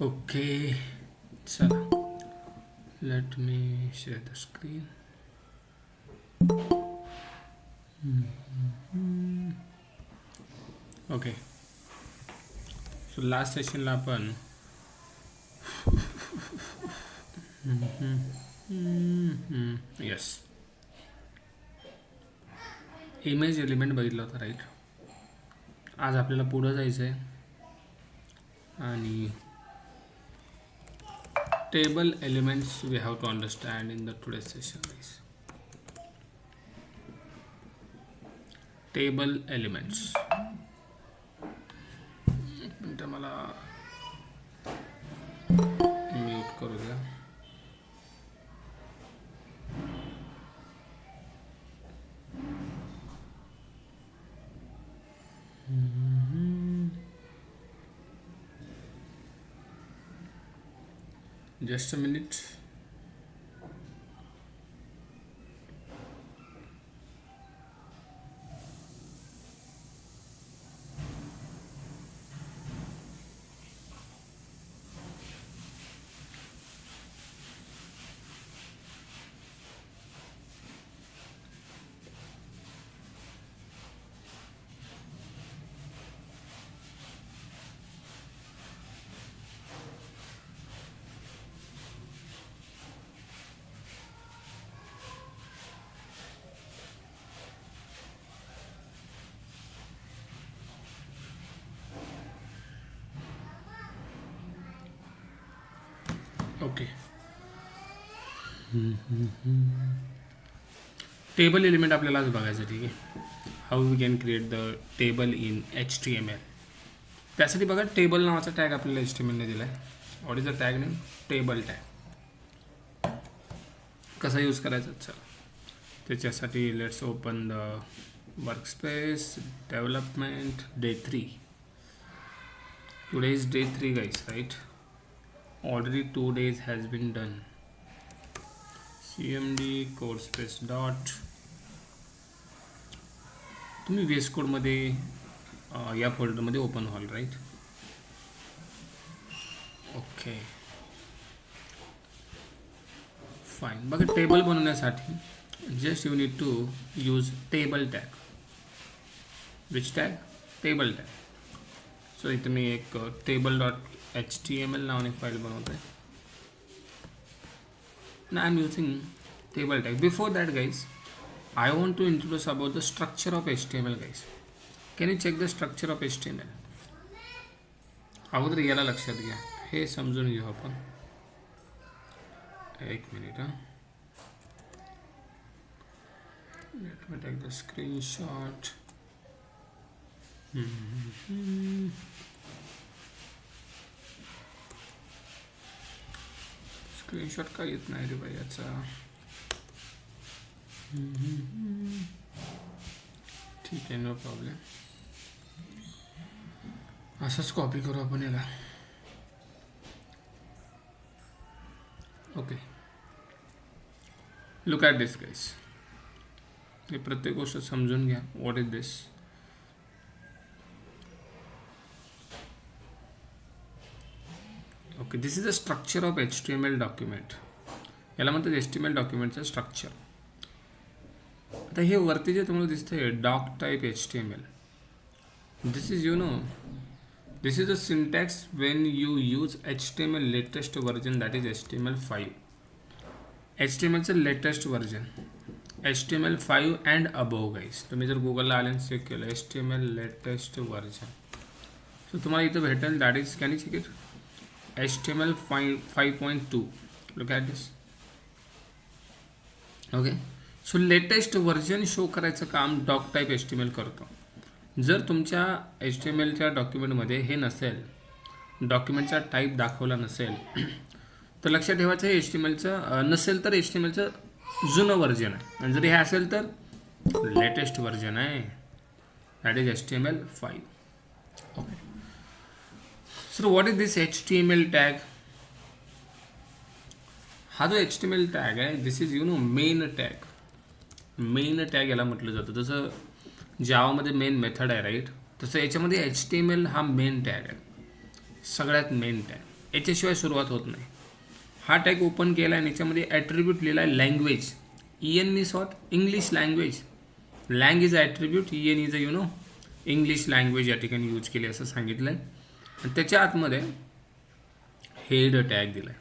Okay चला, let me share the screen. Okay, so last सेशनला आपण येस इमेज एलिमेंट बघितला होता राईट. आज आपल्याला पुढं जायचं आहे आणि table elements we have to understand in the today's session guys. Table elements मला म्यूट करू द्या. Just a minute. Okay, table element आपल्याला आज बघायचं. ठीक आहे, how we can create the table in HTML. त्यासाठी बघा टेबल नावाचा टॅग आपल्याला HTML ने दिला आहे. What is the tag name? Table tag. कसा यूज करायचा? चला त्याच्यासाठी let's open the workspace development day 3. Today is day 3 guys, right? Already 2 days has been done. cmd code space dot. तुम्ही VS Code मध्ये या फोल्डरमध्ये ओपन व्हाल right. Okay fine. बघा टेबल बनवण्यासाठी just you need to use table tag. Which tag? Table tag. So इथे मी एक टेबल डॉट HTML नावाने फाईल बनवत आहे. Now I'm using table tag. Before that guys, I want to introduce about the structure of HTML guys. Can you check the structure of HTML? अगोदर याला लक्षात घ्या, हे समजून घेऊ आपण. एक minute. Let me take the screenshot. Screenshot का येत नाही रे बाई याचा. ठीक आहे, नो प्रॉब्लेम. असंच कॉपी करू आपण याला. ओके, लुक ॲट दिस गाईस. हे प्रत्येक गोष्ट समजून घ्या. What is this? Okay, this is a structure of HTML document. याला म्हणतात HTML डॉक्युमेंटचं स्ट्रक्चर. आता हे वरती जे तुम्हाला दिसतंय doctype HTML, this is this is a syntax when you use HTML latest version, that is HTML5. HTMLचं latest version HTML5 and above guys. तुम्ही जर गुगलला आले आणि चेक केलं HTML लेटेस्ट वर्जन, सो तुम्हाला इथं भेटेल. That is, can you check it? HTML 5.2. look at this. Okay, so latest version show करायचं काम डॉक टाईप HTML करतो. जर तुमच्या HTMLच्या डॉक्युमेंटमध्ये हे नसेल, डॉक्युमेंटचा टाईप दाखवला नसेल, तर लक्षात ठेवायचं हे HTMLचं नसेल तर HTMLचं जुनं वर्जन आहे. आणि जर हे असेल तर लेटेस्ट वर्जन आहे, that is HTML5. Okay, so what is this HTML tag? हा जो HTML टॅग आहे, this is main tag. Main tag याला म्हटलं जातं. जसं जावामध्ये मेन मेथड आहे राईट, तसं याच्यामध्ये HTML हा मेन टॅग आहे, सगळ्यात मेन टॅग, याच्याशिवाय सुरुवात होत नाही. हा टॅग ओपन केला आणि याच्यामध्ये ॲट्रिब्यूट लिहिला आहे language. EN means what? English language. Lang is attribute, EN is a English language या ठिकाणी यूज केली असं सांगितलं आहे. आणि त्याच्या आतमध्ये हेड टॅग दिला आहे.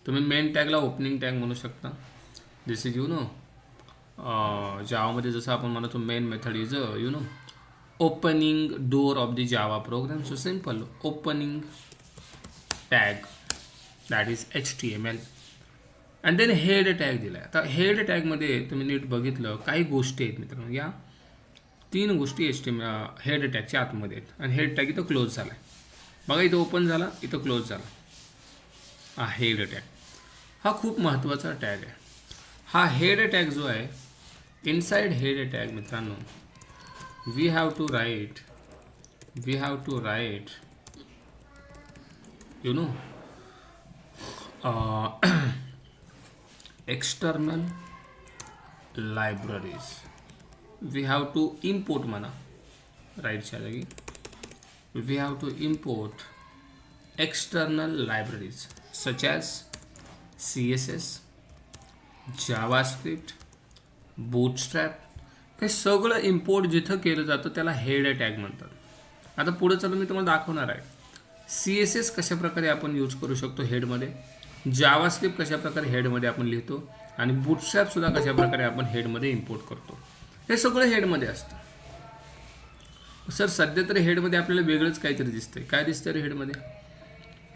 तुम्ही मेन टॅगला ओपनिंग टॅग म्हणू शकता. दिस इज जावामध्ये जसं आपण म्हणतो main method is opening door of the Java program. So simple opening tag that is HTML. And then head tag दिला आहे. आता हेड टॅगमध्ये तुम्ही नीट बघितलं काही गोष्टी आहेत मित्रांनो, या 3 गोष्टी हेड टॅगच्या आतमध्ये आहेत. आणि हेड टॅग इथं क्लोज झाला आहे बघा, इथं ओपन झाला, इथं क्लोज झाला. हा हेड टॅग हा खूप महत्त्वाचा टॅग आहे. हा हेड टॅग जो आहे, इनसाइड हेड टॅग मित्रांनो we have to write external libraries. We have to import म्हणा, राईटच्या जागी we have to import external libraries such as CSS, JavaScript, Bootstrap. हे सगळं इम्पोर्ट जिथं केलं जातं त्याला हेड टॅग म्हणतात. आता पुढे चालून मी तुम्हाला दाखवणार आहे CSS कशाप्रकारे आपण यूज करू शकतो हेडमध्ये, जावास्क्रिप्ट कशाप्रकारे हेडमध्ये आपण लिहितो, आणि बूटस्ट्रॅपसुद्धा कशाप्रकारे आपण हेडमध्ये इम्पोर्ट करतो. हे सगळं हेडमध्ये असतं. सर सध्या तर हेडमध्ये आपल्याला वेगळंच काहीतरी दिसतंय. काय दिसतं रे हेडमध्ये?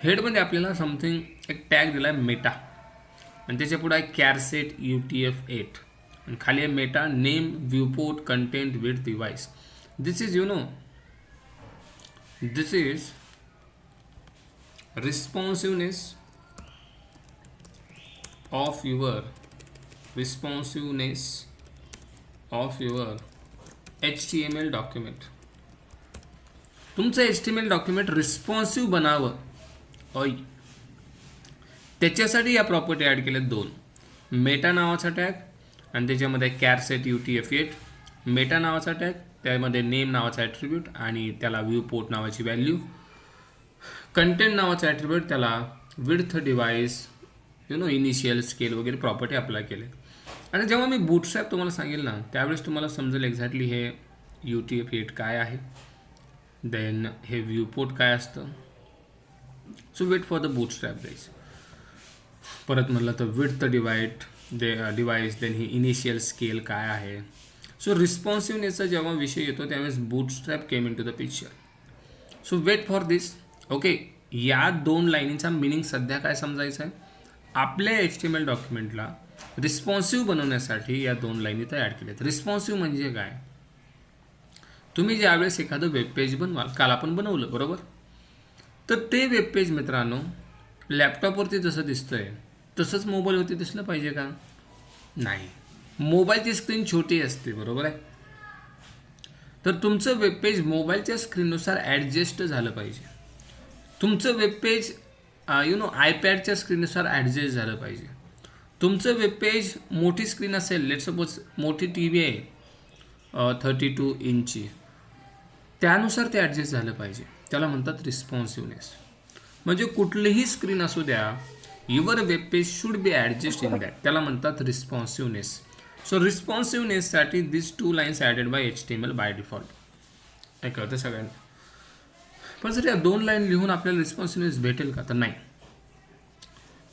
हेडमध्ये आपल्याला समथिंग एक टॅग दिला आहे मेटा, आणि त्याच्या पुढे आहे कॅरसेट UTF-8, आणि खाली आहे meta name viewport content with device. This is responsiveness of your HTML document. तुमचं HTML डॉक्युमेंट रिस्पॉन्सिव्ह बनावं त्याच्यासाठी या प्रॉपर्टी ॲड केल्यात 2. मेटा नावाचा टॅग आणि त्याच्यामध्ये कॅरसेट UTF-8. मेटा नावाचा टॅग, त्यामध्ये नेम नावाचा ॲट्रिब्यूट आणि त्याला व्ह्यूपोर्ट नावाची व्हॅल्यू. कंटेंट नावाचा ॲट्रिब्यूट, त्याला विड्थ डिव्हाइस इनिशियल स्केल वगैरे प्रॉपर्टी अप्लाय केले. आणि जेव्हा मी बूटस्ट्रॅप तुम्हाला सांगेल ना त्यावेळेस तुम्हाला समजेल एक्झॅक्टली हे UTF-8 काय आहे, देन हे व्ह्यूपोर्ट काय असतं. So wait for the Bootstrap guys. परत म्हटलं तर विड्थ डिव्हाइस देन ही इनिशियल स्केल काय आहे. सो रिस्पॉन्सिव्हनेसचा जेव्हा विषय येतो त्यावेळेस Bootstrap came in to the picture. So wait for this. Okay, या 2 लाईनीचा मिनिंग सध्या काय समजायचं आहे, आपल्या HTML डॉक्युमेंटला रिस्पॉन्सिव्ह बनवण्यासाठी या 2 लाईनी तर ॲड केल्यात. रिस्पॉन्सिव्ह म्हणजे काय? तुम्ही ज्यावेळेस एखादं वेबपेज बनवाल, काल आपण बनवलं बरोबर, तर ते वेबपेज मित्रांनो लॅपटॉपवरती जसं दिसतंय तसंच मोबाईलवरती दिसलं पाहिजे का? नाही. मोबाईलची स्क्रीन छोटी असते बरोबर आहे. तर तुमचं वेबपेज मोबाईलच्या स्क्रीननुसार ॲडजस्ट झालं पाहिजे. तुमचं वेबपेज आयपॅडच्या स्क्रीननुसार ॲडजस्ट झालं पाहिजे. तुमचं वेबपेज मोठी स्क्रीन असेल, लेट सपोज मोठी TV आहे 32 इंची, त्यानुसार ते ॲडजस्ट झालं पाहिजे. त्याला म्हणतात रिस्पॉन्सिव्हनेस. म्हणजे कुठलीही स्क्रीन असू द्या, your webpage should be adjust in that, त्याला म्हणतात रिस्पॉन्सिव्हनेस. सो रिस्पॉन्सिव्हनेससाठी this 2 lines added by HTML by default. हे कळतं सगळ्यांना. पण जर या 2 लाईन लिहून आपल्याला रिस्पॉन्सिव्हनेस भेटेल का? तर नाही.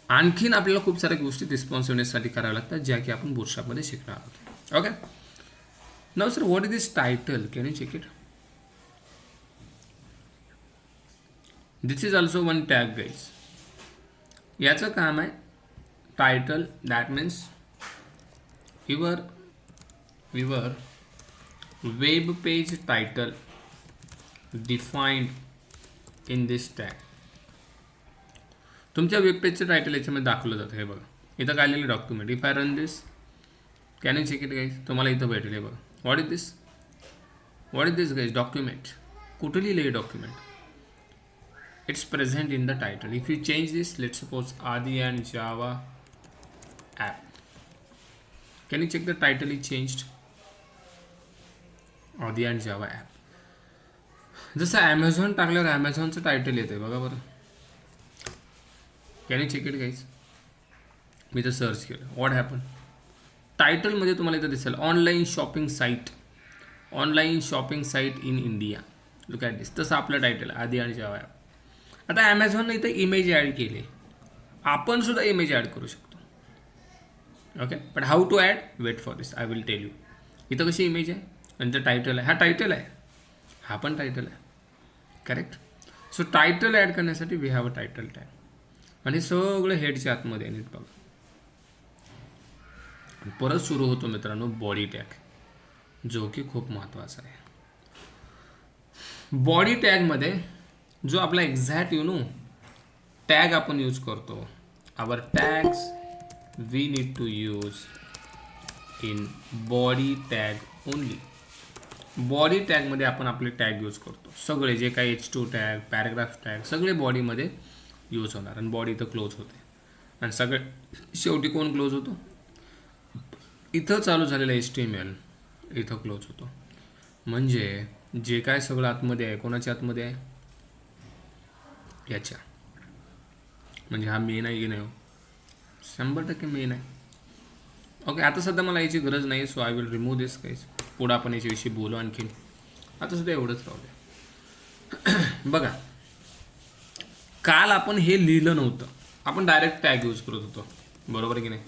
आणखीन आपल्याला खूप साऱ्या गोष्टी रिस्पॉन्सिव्हनेससाठी कराव्या लागतात, ज्या की आपण बूटस्ट्रॅपमध्ये शिकणार आहोत. Okay, now sir what is this title, can you check it? This is also one tag guys. याचं काम आहे title, that means your web page title defined in this tag. तुमच्या वेबपेजचं टायटल याच्यामध्ये दाखवलं जातं. हे बघा इथं काय लिहिलं, document. If I run this, can you check it guys? तुम्हाला इथं भेटेल. हे बघा, what is this guys? Document. कुठं लिहिलं हे document? it's present in the title. If you change this, let's suppose Adi and Java app, can you check the title is changed? Adi and Java app. जसं Amazon टाकल्यावर ॲमेझॉनचं title येते बघा बरं. Can you check it guys? मी तर search केलं, what happen. टायटलमध्ये तुम्हाला इथं दिसेल online shopping site, online shopping site in India. Look at this. तसं आपलं टायटल आधी आणि जेव्हा. आता ॲमेझॉनने इथं इमेज ॲड केले, आपण सुद्धा इमेज ॲड करू शकतो. Okay, but how to add, wait for this, I will tell you. इथं कशी इमेज आहे, नंतर टायटल आहे. हा टायटल आहे, हा पण टायटल आहे. करेक्ट. सो टायटल ॲड करण्यासाठी we have a title tag आणि सगळं हेडच्या आतमध्ये नीट बघा. परत सुरू होतो मित्रांनो बॉडी टॅग, जो की खूप महत्त्वाचा आहे. बॉडी टॅगमध्ये जो आपला एक्झॅक्ट टॅग आपण यूज करतो, our tags we need to use in body tag only. Body टॅगमध्ये आपण आपले टॅग यूज करतो, सगळे जे काही H2 टॅग, पॅराग्राफ टॅग सगळे बॉडीमध्ये यूज होणार. आणि बॉडी इथं क्लोज होते आणि सगळे शेवटी कोण क्लोज होतो, इथं चालू झालेलं HTML इथं क्लोज होतो. म्हणजे जे काय सगळं आतमध्ये आहे, कोणाच्या आतमध्ये आहे, याच्या. म्हणजे हा मेन आहे की नाही, 100% मेन आहे. ओके, आता सध्या मला याची गरज नाही, सो आय विल रिमूव्ह दिस काहीच. पुढं आपण याच्याविषयी बोलू आणखीन. आता सुद्धा एवढंच राहू द्या. बघा, काल आपण हे लिहिलं नव्हतं, आपण डायरेक्ट टॅग यूज करत होतो, बरोबर की नाही.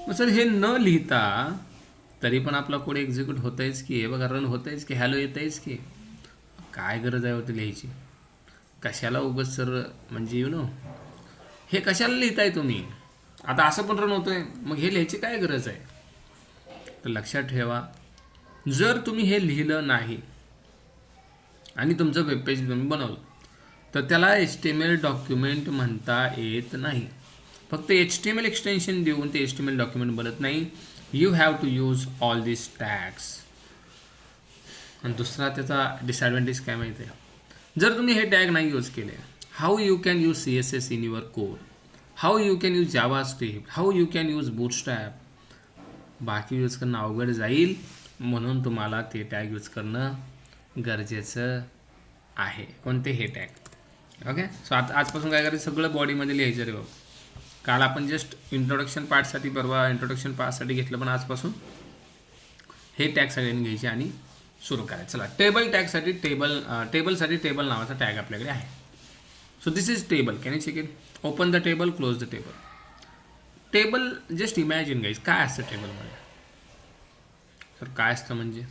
मग सर हे न लिहिता तरी पण आपला कोड एक्झिक्यूट होत आहेच की, हे बघा रन होत आहेच की, हॅलो येत आहेच की. काय गरज आहे होती लिहायची, कशाला उगाच सर, म्हणजे हे कशाला लिहिताय तुम्ही. आता असं पण रन होतोय, मग हे लिहायची काय गरज आहे. तर लक्षात ठेवा, जर तुम्ही हे लिहिलं नाही आणि तुमचं वेबपेज तुम्ही बनवलं तर त्याला HTML डॉक्युमेंट म्हणता येत नाही. फक्त HTML एक्सटेन्शन देऊन ते HTML डॉक्युमेंट बनत नाही. You have to use all this tags. आणि दुसरा त्याचा डिसॲडव्हान्टेज काय माहिती आहे, जर तुम्ही हे टॅग नाही यूज केले, how you can use CSS in your code, how you can use JavaScript, how you can use bootstrap. बाकी यूज करणं अवघड जाईल, म्हणून तुम्हाला ते टॅग यूज करणं गरजेचं आहे. कोणते, हे टॅग. ओके, सो आता आजपासून काय करायचं, सगळं बॉडीमध्ये लिहायचं रे बाबा. काल आपण जस्ट इंट्रोडक्शन पार्टसाठी, परवा इंट्रोडक्शन पार्टसाठी घेतलं, पण आजपासून हे टॅग सगळ्यांनी घ्यायचे आणि सुरू करायचं. चला, टेबल टॅगसाठी टेबलसाठी टेबल नावाचा टॅग आपल्याकडे आहे. So this is table. Can you check it? Open the table, close the table. Table, just imagine guys, काय असतं टेबलमध्ये. सर काय असतं म्हणजे,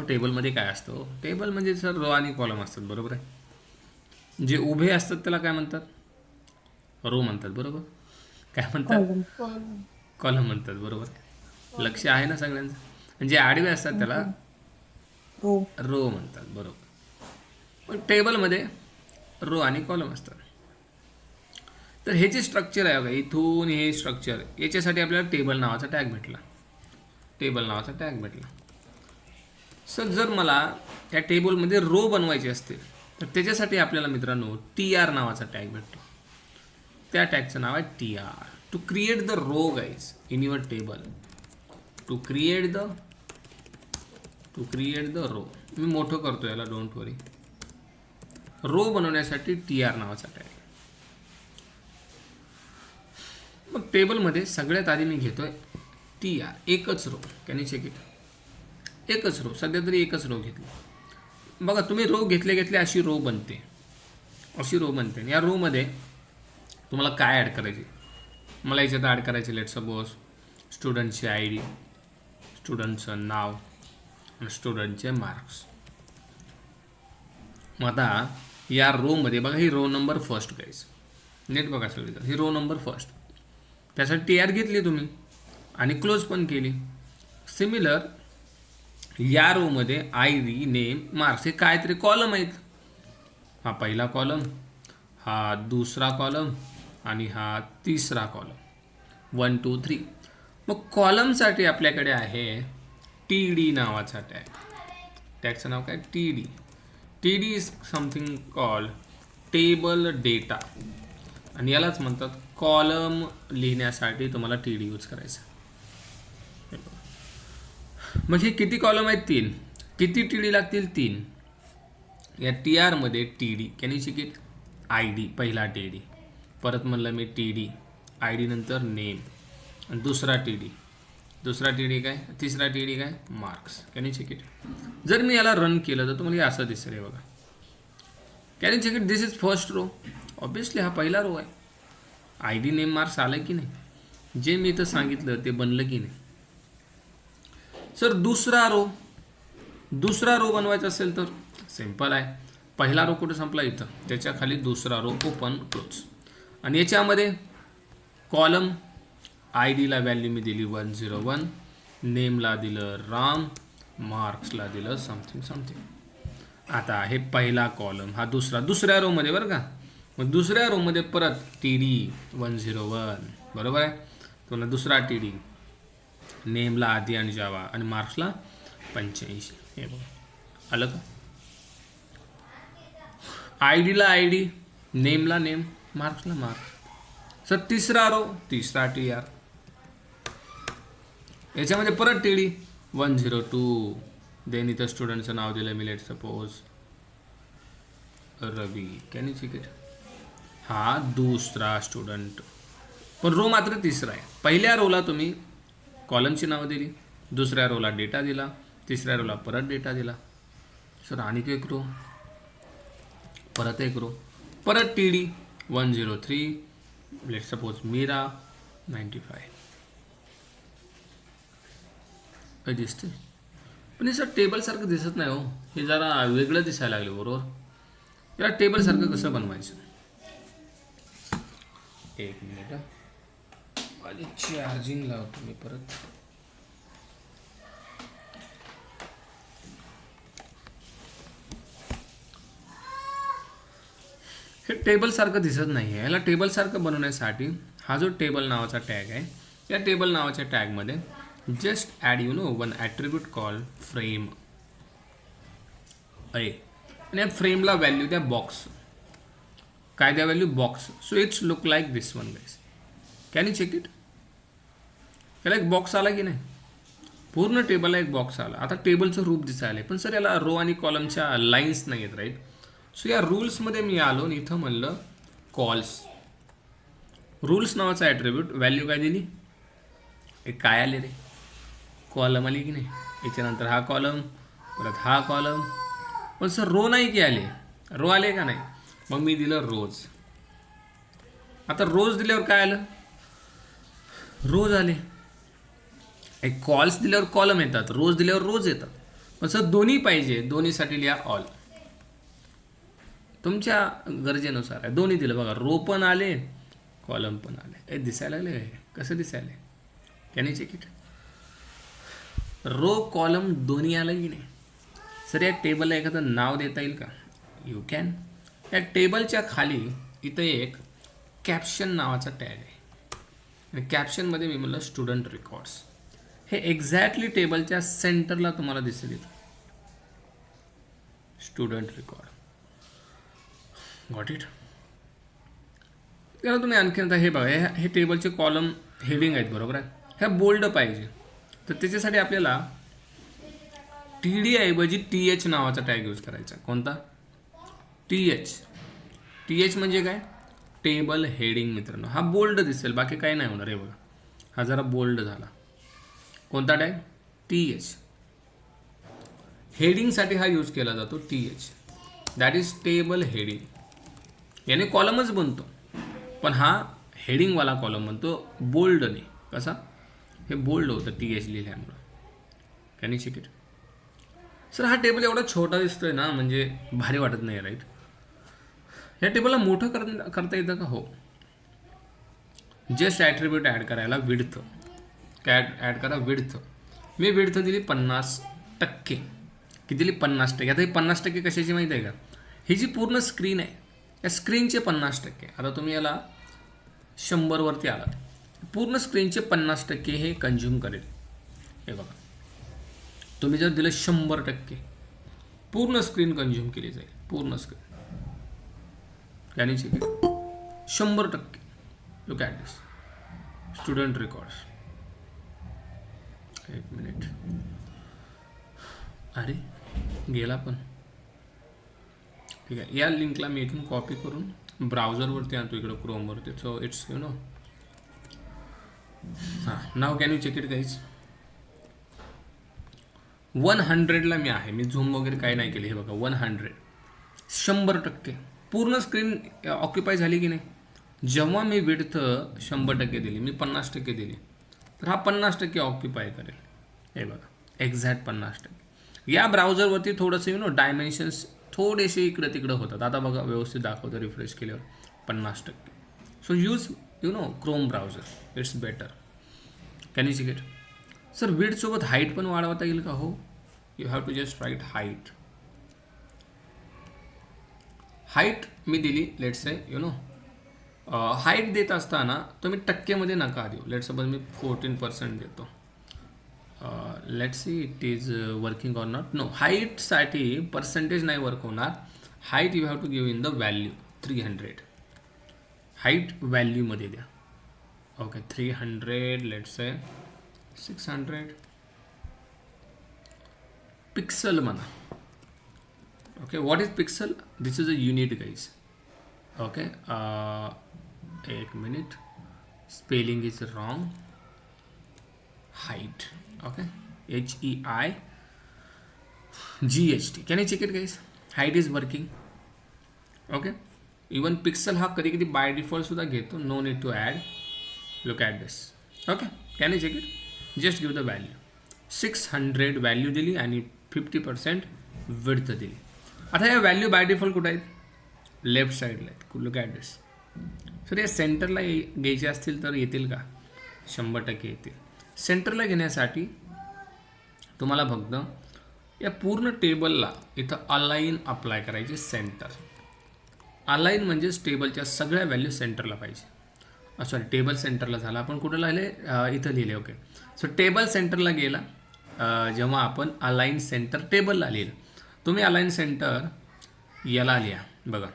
टेबलमध्ये काय असतं, टेबल म्हणजे सर रो आणि कॉलम असतात, बरोबर आहे. जे उभे असतात त्याला काय म्हणतात, रो म्हणतात, बरोबर. काय म्हणतात, कॉलम म्हणतात, बरोबर. लक्ष आहे ना सगळ्यांचं. जे आडवे असतात त्याला रो म्हणतात, बरोबर. पण टेबलमध्ये रो आणि कॉलम असतात. तर हे जे स्ट्रक्चर आहे बघा, इथून हे स्ट्रक्चर, याच्यासाठी आपल्याला टेबल नावाचा टॅग भेटला. टेबल नावाचा टॅग भेटला. सर जर मला त्या टेबलमध्ये रो बनवायचे असतील तर त्याच्यासाठी आपल्याला मित्रांनो TR नावाचा टॅग भेटतो. त्या टॅगचं नाव आहे TR. To create the row guys in your table. To create the row. मी मोठं करतो याला, डोंट वरी. रो बनवण्यासाठी TR नावाचा टॅग. मग टेबलमध्ये सगळ्यात आधी मी घेतोय TR, एकच row. Can you check it? एकच रो, सध्या तरी एकच रो घेतली. बघा, तुम्ही रो घेतले अशी रो बनते, अशी रो बनते. आणि या रोमध्ये तुम्हाला काय ॲड करायचे, मला याच्यात ॲड करायचे, लेट सपोज स्टुडंटचे ID, स्टुडंटचं नाव आणि स्टुडंटचे मार्क्स. मग आता या रोमध्ये बघा, ही रो नंबर फर्स्ट गाईज, नेट बघा सगळी, ही रो नंबर फर्स्ट. त्यासाठी TR घेतली तुम्ही आणि क्लोज पण केली. सिमिलर या रोमध्ये ID, नेम, मार्क्स हे काहीतरी कॉलम आहेत. हा पहिला कॉलम, हा दुसरा कॉलम आणि हा तिसरा कॉलम, 1 2 3. मग कॉलमसाठी आपल्याकडे आहे TD नावाचा टॅग. टॅगचं नाव काय, TD. TD is something called table data, आणि यालाच म्हणतात कॉलम लिहिण्यासाठी तुम्हाला TD यूज करायचा. मग हे किती कॉलम आहेत, 3. किती TD लागतील, 3. या टी आरमध्ये T D, can you check it? I D, पहिला टी डी, परत म्हणलं मी टी डी, आय डी नंतर नेम, आणि दुसरा टी डी, दुसरा टी डी काय, तिसरा टी डी काय, marks. Can you check it? जर मी याला रन केलं तर तुम्हाला हे असं दिसेल. हे बघा, can you check it? This is first row. Obviously हा पहिला रो आहे. आय डी नेम मार्क्स आलं की नाही? जे मी इथं सांगितलं ते बनलं की नाही? सर दुसरा रो बनवायचा असेल तर सिम्पल आहे. पहिला रो कुठं संपला? इथं. त्याच्या खाली दुसरा रो, ओपन क्लोज. आणि याच्यामध्ये कॉलम आय डीला व्हॅल्यू मी दिली 101, नेमला दिलं राम, मार्क्सला दिलं समथिंग. आता हे पहिला कॉलम, हा दुसऱ्या रोमध्ये बरं का. मग दुसऱ्या रोमध्ये परत टी डी 101, बरोबर आहे. तुला दुसरा टी डी, नेमला आधी आणि जावा, आणि मार्क्सला 85. हे बघा, आलं का? आय डीला आय डी, नेमला नेम, मार्क्सला मार्क्स. सर तिसरा रो, तिसरा टी आर, याच्यामध्ये परत टी डी 102, देन इथं स्टुडंटचं नाव दिलं मी, let suppose Ravi. Can you check it? हा दुसरा स्टुडंट, पण रो मात्र तिसरा आहे. पहिल्या रोला तुम्ही कॉलमची नावं दिली, दुसऱ्या रोला डेटा दिला, तिसऱ्या रोला परत डेटा दिला. सर आणि एक रो, परत एक रो, परत T D 103, let suppose Meera 95. काय दिसते? पण हे सर टेबलसारखं दिसत नाही हो. हे जरा वेगळं दिसायला लागले. बरोबर, याला टेबलसारखं कसं बनवायचं? एक मिनिट, माझी चार्जिंग लावतो मी परत. हे टेबलसारखं दिसत नाही आहे. याला टेबलसारखं बनवण्यासाठी हा जो टेबल नावाचा टॅग आहे, या टेबल नावाच्या टॅगमध्ये just add one attribute call frame आहे. आणि या फ्रेमला व्हॅल्यू द्या बॉक्स. काय द्या value? Box. So it's look like this one guys. Can you check it? याला एक बॉक्स आला की नाही? पूर्ण टेबलला एक बॉक्स आला. आता टेबलचं रूप दिसायला आहे, पण सर याला रो आणि कॉलमच्या लाईन्स नाही आहेत, राईट? सो या रूल्समध्ये मी आलो आणि इथं म्हणलं कॉल्स. रूल्स नावाचा ॲट्रिब्यूट, व्हॅल्यू काय दिली? एक काय आले रे? कॉलम आली की नाही? याच्यानंतर हा कॉलम, परत हा कॉलम. पण सर रो नाही की आले? रो आले का नाही? मग मी दिलं रोज. आता रोज दिल्यावर काय आलं? रोज आले. एक कॉल्स दिल्यावर कॉलम येतात, रोज दिल्यावर रोज येतात. पण सर दोन्ही पाहिजे, दोन्हीसाठी लिहा ऑल. तुमच्या गरजेनुसार आहे. दोन्ही दिलं बघा, रो पण आले, कॉलम पण आले. हे दिसायला लागले काय? कसं दिसायला? Can you check it? Row column दोन्ही आलं की नाही? सर या टेबलला एखादं नाव देता येईल का? You can. या टेबलच्या खाली इथं एक कॅप्शन नावाचा टॅग आहे, आणि कॅप्शनमध्ये मी म्हणलं स्टुडंट रेकॉर्ड्स. हे एक्झॅक्टली टेबलच्या सेंटरला तुम्हाला दिसेल इथं, स्टुडंट रेकॉर्ड. Got it? त्याला तुम्ही आणखीन आता हे बघा, हे टेबलचे कॉलम हेडिंग आहेत, बरोबर आहे? ह्या बोल्ड पाहिजे, तर त्याच्यासाठी आपल्याला टी डी ऐवजी टी एच नावाचा टॅग यूज करायचा. कोणता? T H. टी एच म्हणजे काय? Table heading. मित्रांनो हा बोल्ड दिसेल, बाकी काही नाही होणार. हे बघा, हा जरा बोल्ड झाला. कोणता टॅग? T H. हेडिंगसाठी हा यूज केला जातो, T H. That is table heading. याने कॉलमच बनतो, पण हा हेडिंगवाला कॉलम बनतो बोल्डने. कसा? हे बोल्ड होतं टी एच लिहिल्यामुळं. Can you check it? Sir हा टेबल एवढा छोटा दिसतोय ना, म्हणजे भारी वाटत नाही, राईट? या टेबलला मोठं करता येतं का? हो. जस्ट ॲट्रिब्यूट ॲड करायला विड्थ. काय ॲड करा? विड्थ. मी विड्थ दिली 50%. किती दिली? 50%. आता ही 50% कशाची माहिती आहे का? ही जी पूर्ण स्क्रीन आहे, या स्क्रीनचे 50%. आता तुम्ही याला 100 वरती आलात, पूर्ण स्क्रीनचे 50% हे कंझ्युम करेल. हे बघा, तुम्ही जर दिलं 100%, पूर्ण स्क्रीन कंझ्युम केली जाईल. पूर्ण screen. Can you check it? 100%. Look at this student records. एक मिनिट. अरे गेला पण. ठीक आहे. या लिंकला मी इथून कॉपी करून ब्राउझरवरती आणतो इकडं क्रोमवरती. सो इट्स यू नो हां नाव can you check it guys. 100ला मी आहे. मी झूम वगैरे काही नाही केले. हे बघा 100 100% पूर्ण स्क्रीन ऑक्युपाय झाली की नाही. जेव्हा मी विड्थ 100% दिली, मी 50% दिली, तर हा 50% ऑक्युपाय करेल. हे बघा एक्झॅक्ट 50%. या ब्राउझरवरती थोडंसं यू नो डायमेन्शन्स थोडेसे इकडं तिकडं होतात. आता बघा व्यवस्थित दाखवतं रिफ्रेश केल्यावर 50%. So use you know Chrome browser, it's better. Can you see it. Sir विड्थसोबत हाईट पण वाढवता येईल का? हो, you have to just write height. Height मी दिली let's say you know. Height देत असताना तुम्ही टक्केमध्ये नका देऊ. लेट्स सपोज मी 14% देतो. Let's see it is working or not. No, हाईटसाठी पर्सेंटेज नाही वर्क होणार. Height you have to give in the value 300. Height व्हॅल्यूमध्ये द्या. ओके 300 लेट्स से 600 पिक्सल म्हणा. Okay what is pixel? This is a unit guys. Okay एक minute, spelling is wrong. Height okay HEIGHT. Can you check it guys. Height is working. Okay even pixel हा कधी कधी by default सुद्धा घेतो. No need to add. Look at this. Okay can you check it. Just give the value. 600 value दिली आणि 50% width दिली. आता या व्हॅल्यू बाय डिफॉल्ट कुठं आहेत? लेफ्ट साईडला आहेत. Look at this. सर या सेंटरला घ्यायचे असतील तर येतील का? 100% येतील. सेंटरला घेण्यासाठी तुम्हाला फक्त या पूर्ण टेबलला इथं अलाइन अप्लाय करायचे. सेंटर अलाइन म्हणजे टेबलच्या सगळ्या व्हॅल्यू सेंटरला पाहिजे. सॉरी टेबल सेंटरला झाला. आपण कुठं लिहिले? इथं लिहिले. ओके सो टेबल सेंटरला गेला जेव्हा आपण अलाइन सेंटर टेबलला लिहिलं. तुम्ही अलाइन सेंटर याला लिहा. बघा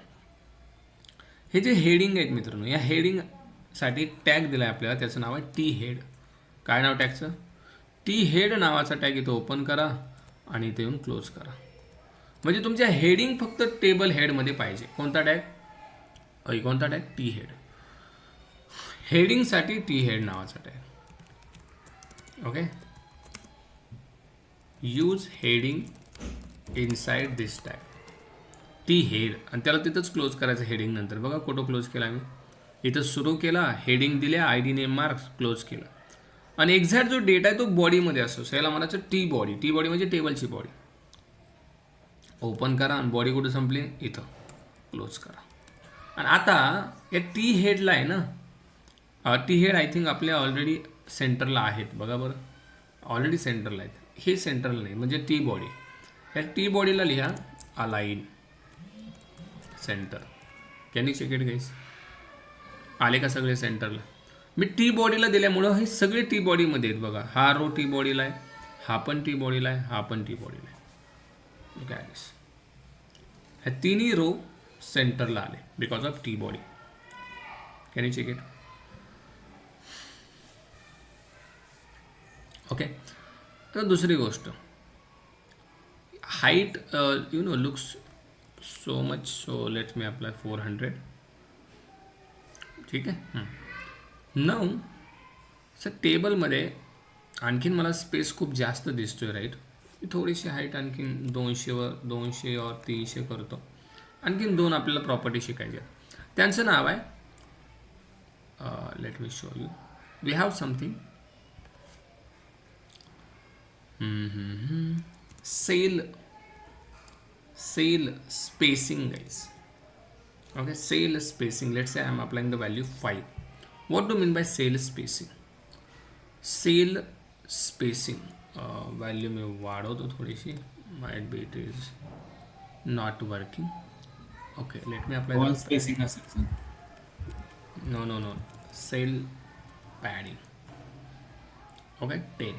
हे जे हेडिंग आहेत मित्रांनो, या हेडिंगसाठी टॅग दिला आहे आपल्याला. त्याचं नाव आहे टी हेड. काय नाव टॅगचं? टी हेड नावाचा टॅग इथं ओपन करा आणि इथे येऊन क्लोज करा. म्हणजे तुमच्या हेडिंग फक्त टेबल हेडमध्ये पाहिजे. कोणता टॅग? कोणता टॅग? T head. हेडिंगसाठी टी हेड नावाचा tag. Okay use heading inside this tag T head. आणि त्याला तिथंच क्लोज करायचं हेडिंग नंतर. बघा कुठं क्लोज केला मी? इथं सुरू केला, हेडिंग दिल्या, ID नेम मार्क्स, क्लोज केला. आणि एक्झॅक्ट जो डेटा आहे तो बॉडीमध्ये असतो. सो याला म्हणायचं टी बॉडी. टी बॉडी म्हणजे टेबलची बॉडी. ओपन करा आणि बॉडी कुठं संपली? इथं क्लोज करा. आणि आता या टी हेडला आहे ना, टी हेड आय थिंक आपल्या ऑलरेडी सेंटरला आहेत. बघा बरं ऑलरेडी सेंटरला आहेत. हे सेंटरला नाही म्हणजे टी बॉडी. या टी बॉडीला लिहा align center. Can you check it guys. आले का सगळे सेंटरला? मी टी बॉडीला दिल्यामुळं हे सगळे टी बॉडीमध्ये आहेत. बघा हा रो टी बॉडीला आहे, हा पण टी बॉडीला आहे, हा पण टी बॉडीला आहे. काय ह्या तिन्ही रो सेंटरला आले because of T body. Can you check it. Okay तर दुसरी गोष्ट, height you know looks so much. So let's me apply 400. ठीक आहे. नऊ सर टेबलमध्ये आणखीन मला स्पेस खूप जास्त दिसतोय राईट. थोडीशी हाईट आणखीन 200 और 300 करतो. आणखीन 2 आपल्याला प्रॉपर्टी शिकायची आहेत. त्यांचं नाव आहे let me show you. We have something cell spacing guys. Okay, cell spacing. Let's say I am applying the value 5. What do you mean by cell spacing? Cell spacing value में वाढवतो थोडीशी. Might be it is not working. Okay, let me apply wall spacing असेल sir. No. Cell padding. Okay, 10.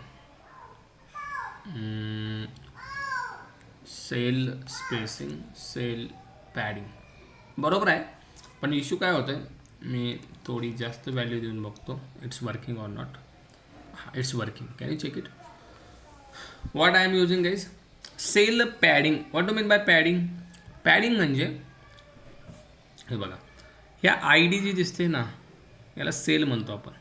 Cell spacing, cell padding बरोबर आहे. पण issue काय होतं आहे, मी थोडी जास्त व्हॅल्यू देऊन बघतो. It's working or not. It's working. Can you check it. What I am using guys? Cell padding. What do mean by padding? Padding म्हणजे हे बघा, ह्या आय डी जी दिसते ना, याला सेल म्हणतो आपण.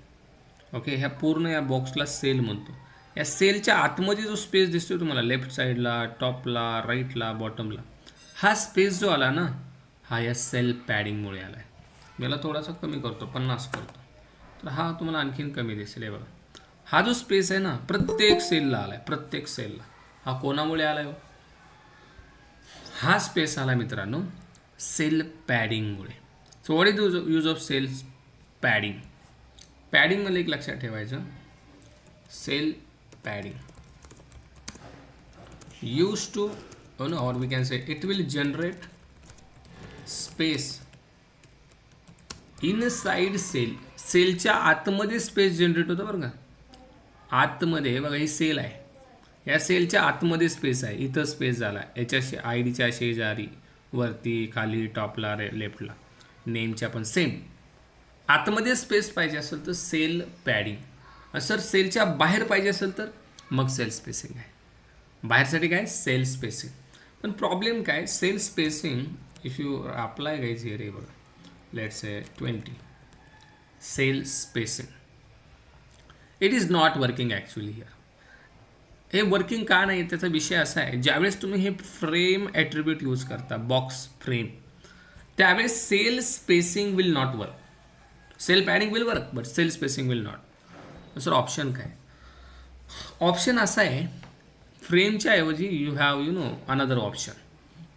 ओके, ह्या पूर्ण या बॉक्सला सेल म्हणतो. या सेलच्या आतमध्ये जो स्पेस दिसतोय तुम्हाला, लेफ्ट साईडला, टॉपला, राईटला, बॉटमला, हा स्पेस जो आला ना, हा या सेल पॅडिंगमुळे आला आहे. याला थोडासा कमी करतो, 50 करतो, तर हा तुम्हाला आणखीन कमी दिसेल. हे बघा, हा जो स्पेस आहे ना, प्रत्येक सेलला आला आहे, प्रत्येक सेलला. हा कोणामुळे आला आहे? हा स्पेस आला मित्रांनो सेल पॅडिंगमुळे. So what is use of cell padding? पॅडिंगमध्ये एक लक्षात ठेवायचं, cell padding use to know, or we can say it will generate space inside cell. सेलच्या आतमध्ये स्पेस जनरेट होतं बरं का, आतमध्ये. बघा, ही सेल आहे, या सेलच्या आतमध्ये स्पेस आहे, इथं स्पेस झाला, याच्या आय डीच्या शेजारी, वरती, खाली, टॉपला, लेफ्टला, नेमच्या पण सेम. आतमध्ये स्पेस पाहिजे असेल तर सेल पॅडिंग. सर सेलच्या बाहेर पाहिजे असेल तर मग सेल स्पेसिंग आहे. बाहेरसाठी काय? Cell spacing. पण प्रॉब्लेम काय? Cell spacing if you apply guys here, हे बघा, let's say 20 cell spacing, it is not working actually here. हे वर्किंग का नाही? त्याचा विषय असा आहे, ज्यावेळेस तुम्ही हे फ्रेम ॲट्रिब्यूट यूज करता, बॉक्स फ्रेम, त्यावेळेस cell spacing will not work. Cell padding will work but cell spacing will not. Sir option काय? ऑप्शन असा आहे, फ्रेमच्या ऐवजी यू हॅव अनदर ऑप्शन.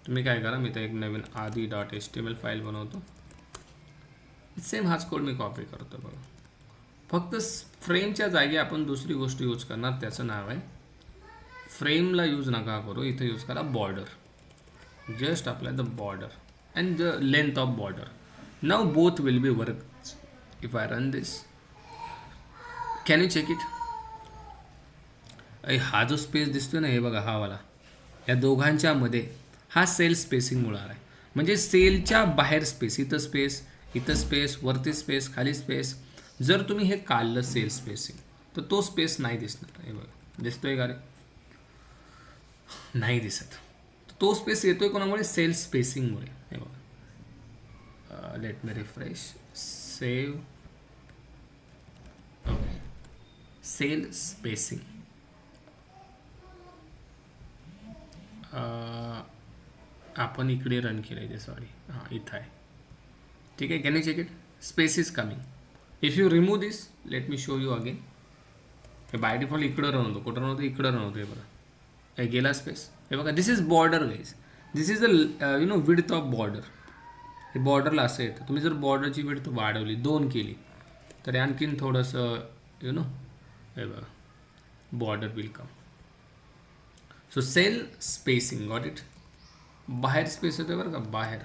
तुम्ही काय करा, मी तर एक नवीन आदी.html फाईल बनवतो. सेम हाच कोड मी कॉपी करतो बघा. फक्त फ्रेमच्या जागी आपण दुसरी गोष्ट यूज करणार, त्याचं नाव आहे, फ्रेमला यूज नका करू, इथं यूज करा border. Just apply the border and the length of border. Now both will be work. If I run this, can you check it? हा जो स्पेस दिसतोय ना, हे बघा, हा वाला, या दोघांच्या मध्ये हा सेल स्पेसिंगमुळे आला आहे. म्हणजे सेलच्या बाहेर स्पेस, इथं स्पेस, इथं स्पेस, वरती स्पेस, खाली स्पेस. जर तुम्ही हे काढलं सेल स्पेसिंग, तर तो स्पेस नाही दिसणार. हे बघा, दिसतोय का रे? नाही दिसत. तो स्पेस येतोय कोणामुळे? सेल स्पेसिंगमुळे. हे बघा, let me refresh, save, okay, cell spacing. आपण इकडे रन केलं आहे ते, सॉरी, हां इथं आहे. ठीक आहे, can you check it? Space is coming. If you remove this, let me show you again. हे बाय डिफॉल्ट इकडं रन होतो, कुठं रन होतं? इकडं रन होतं. हे बघा, हे गेला स्पेस. हे बघा, this is border guys. This is the width of border. हे बॉर्डरला असं येतं. तुम्ही जर बॉर्डरची विड्थ वाढवली, 2 केली, तर आणखीन थोडंसं हे बघा, border will come. So cell spacing, got it? बाहेर स्पेस येतो बरं का, बाहेर.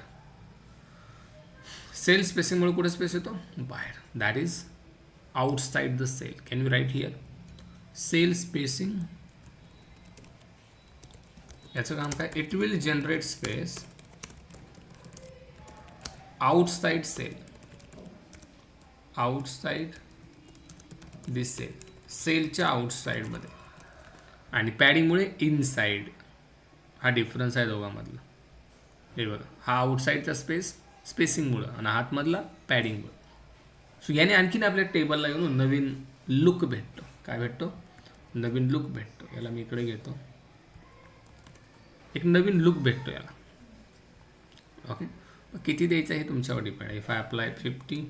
सेल स्पेसिंगमुळे कुठे स्पेस येतो? बाहेर. That is outside the cell. Can you write here? Cell spacing, याचं काम काय? It will generate space outside cell, outside this cell, सेलच्या आउटसाइडमध्ये. आणि पॅडिंगमुळे इनसाइड. हा डिफरन्स आहे दोघांमधला. हे बघा, हा आउटसाइडचा स्पेस स्पेसिंगमुळं आणि आतमधला पॅडिंगमुळं. सो याने आणखीन आपल्या टेबलला नवीन लुक भेटतो. काय भेटतो? नवीन लुक भेटतो. याला मी इकडे घेतो, एक नवीन लुक भेटतो याला. ओके, किती द्यायचं आहे तुमच्यावर डिपेंड आहे. If I apply 50,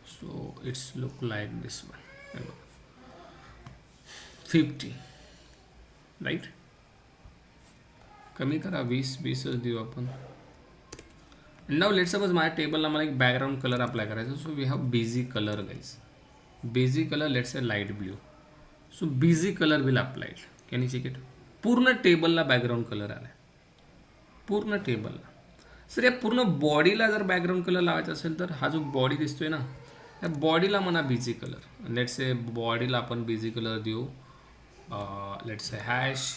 so it's look like this one. 50 right. कमी करा, 20च देऊ आपण. नाव लेट सपोज माझ्या टेबलला मला एक बॅकग्राऊंड कलर अप्लाय करायचा. So we have beige colour guys. Beige colour, let's a light blue. So beige colour will applied. Can you check it? पूर्ण टेबलला बॅकग्राऊंड कलर आला आहे, पूर्ण टेबलला. सर या पूर्ण बॉडीला जर बॅकग्राऊंड कलर लावायचा असेल तर हा जो बॉडी दिसतोय ना, या बॉडीला म्हणा बेझी कलर. लेट्स ए बॉडीला आपण बेझी कलर देऊ. Let's a hash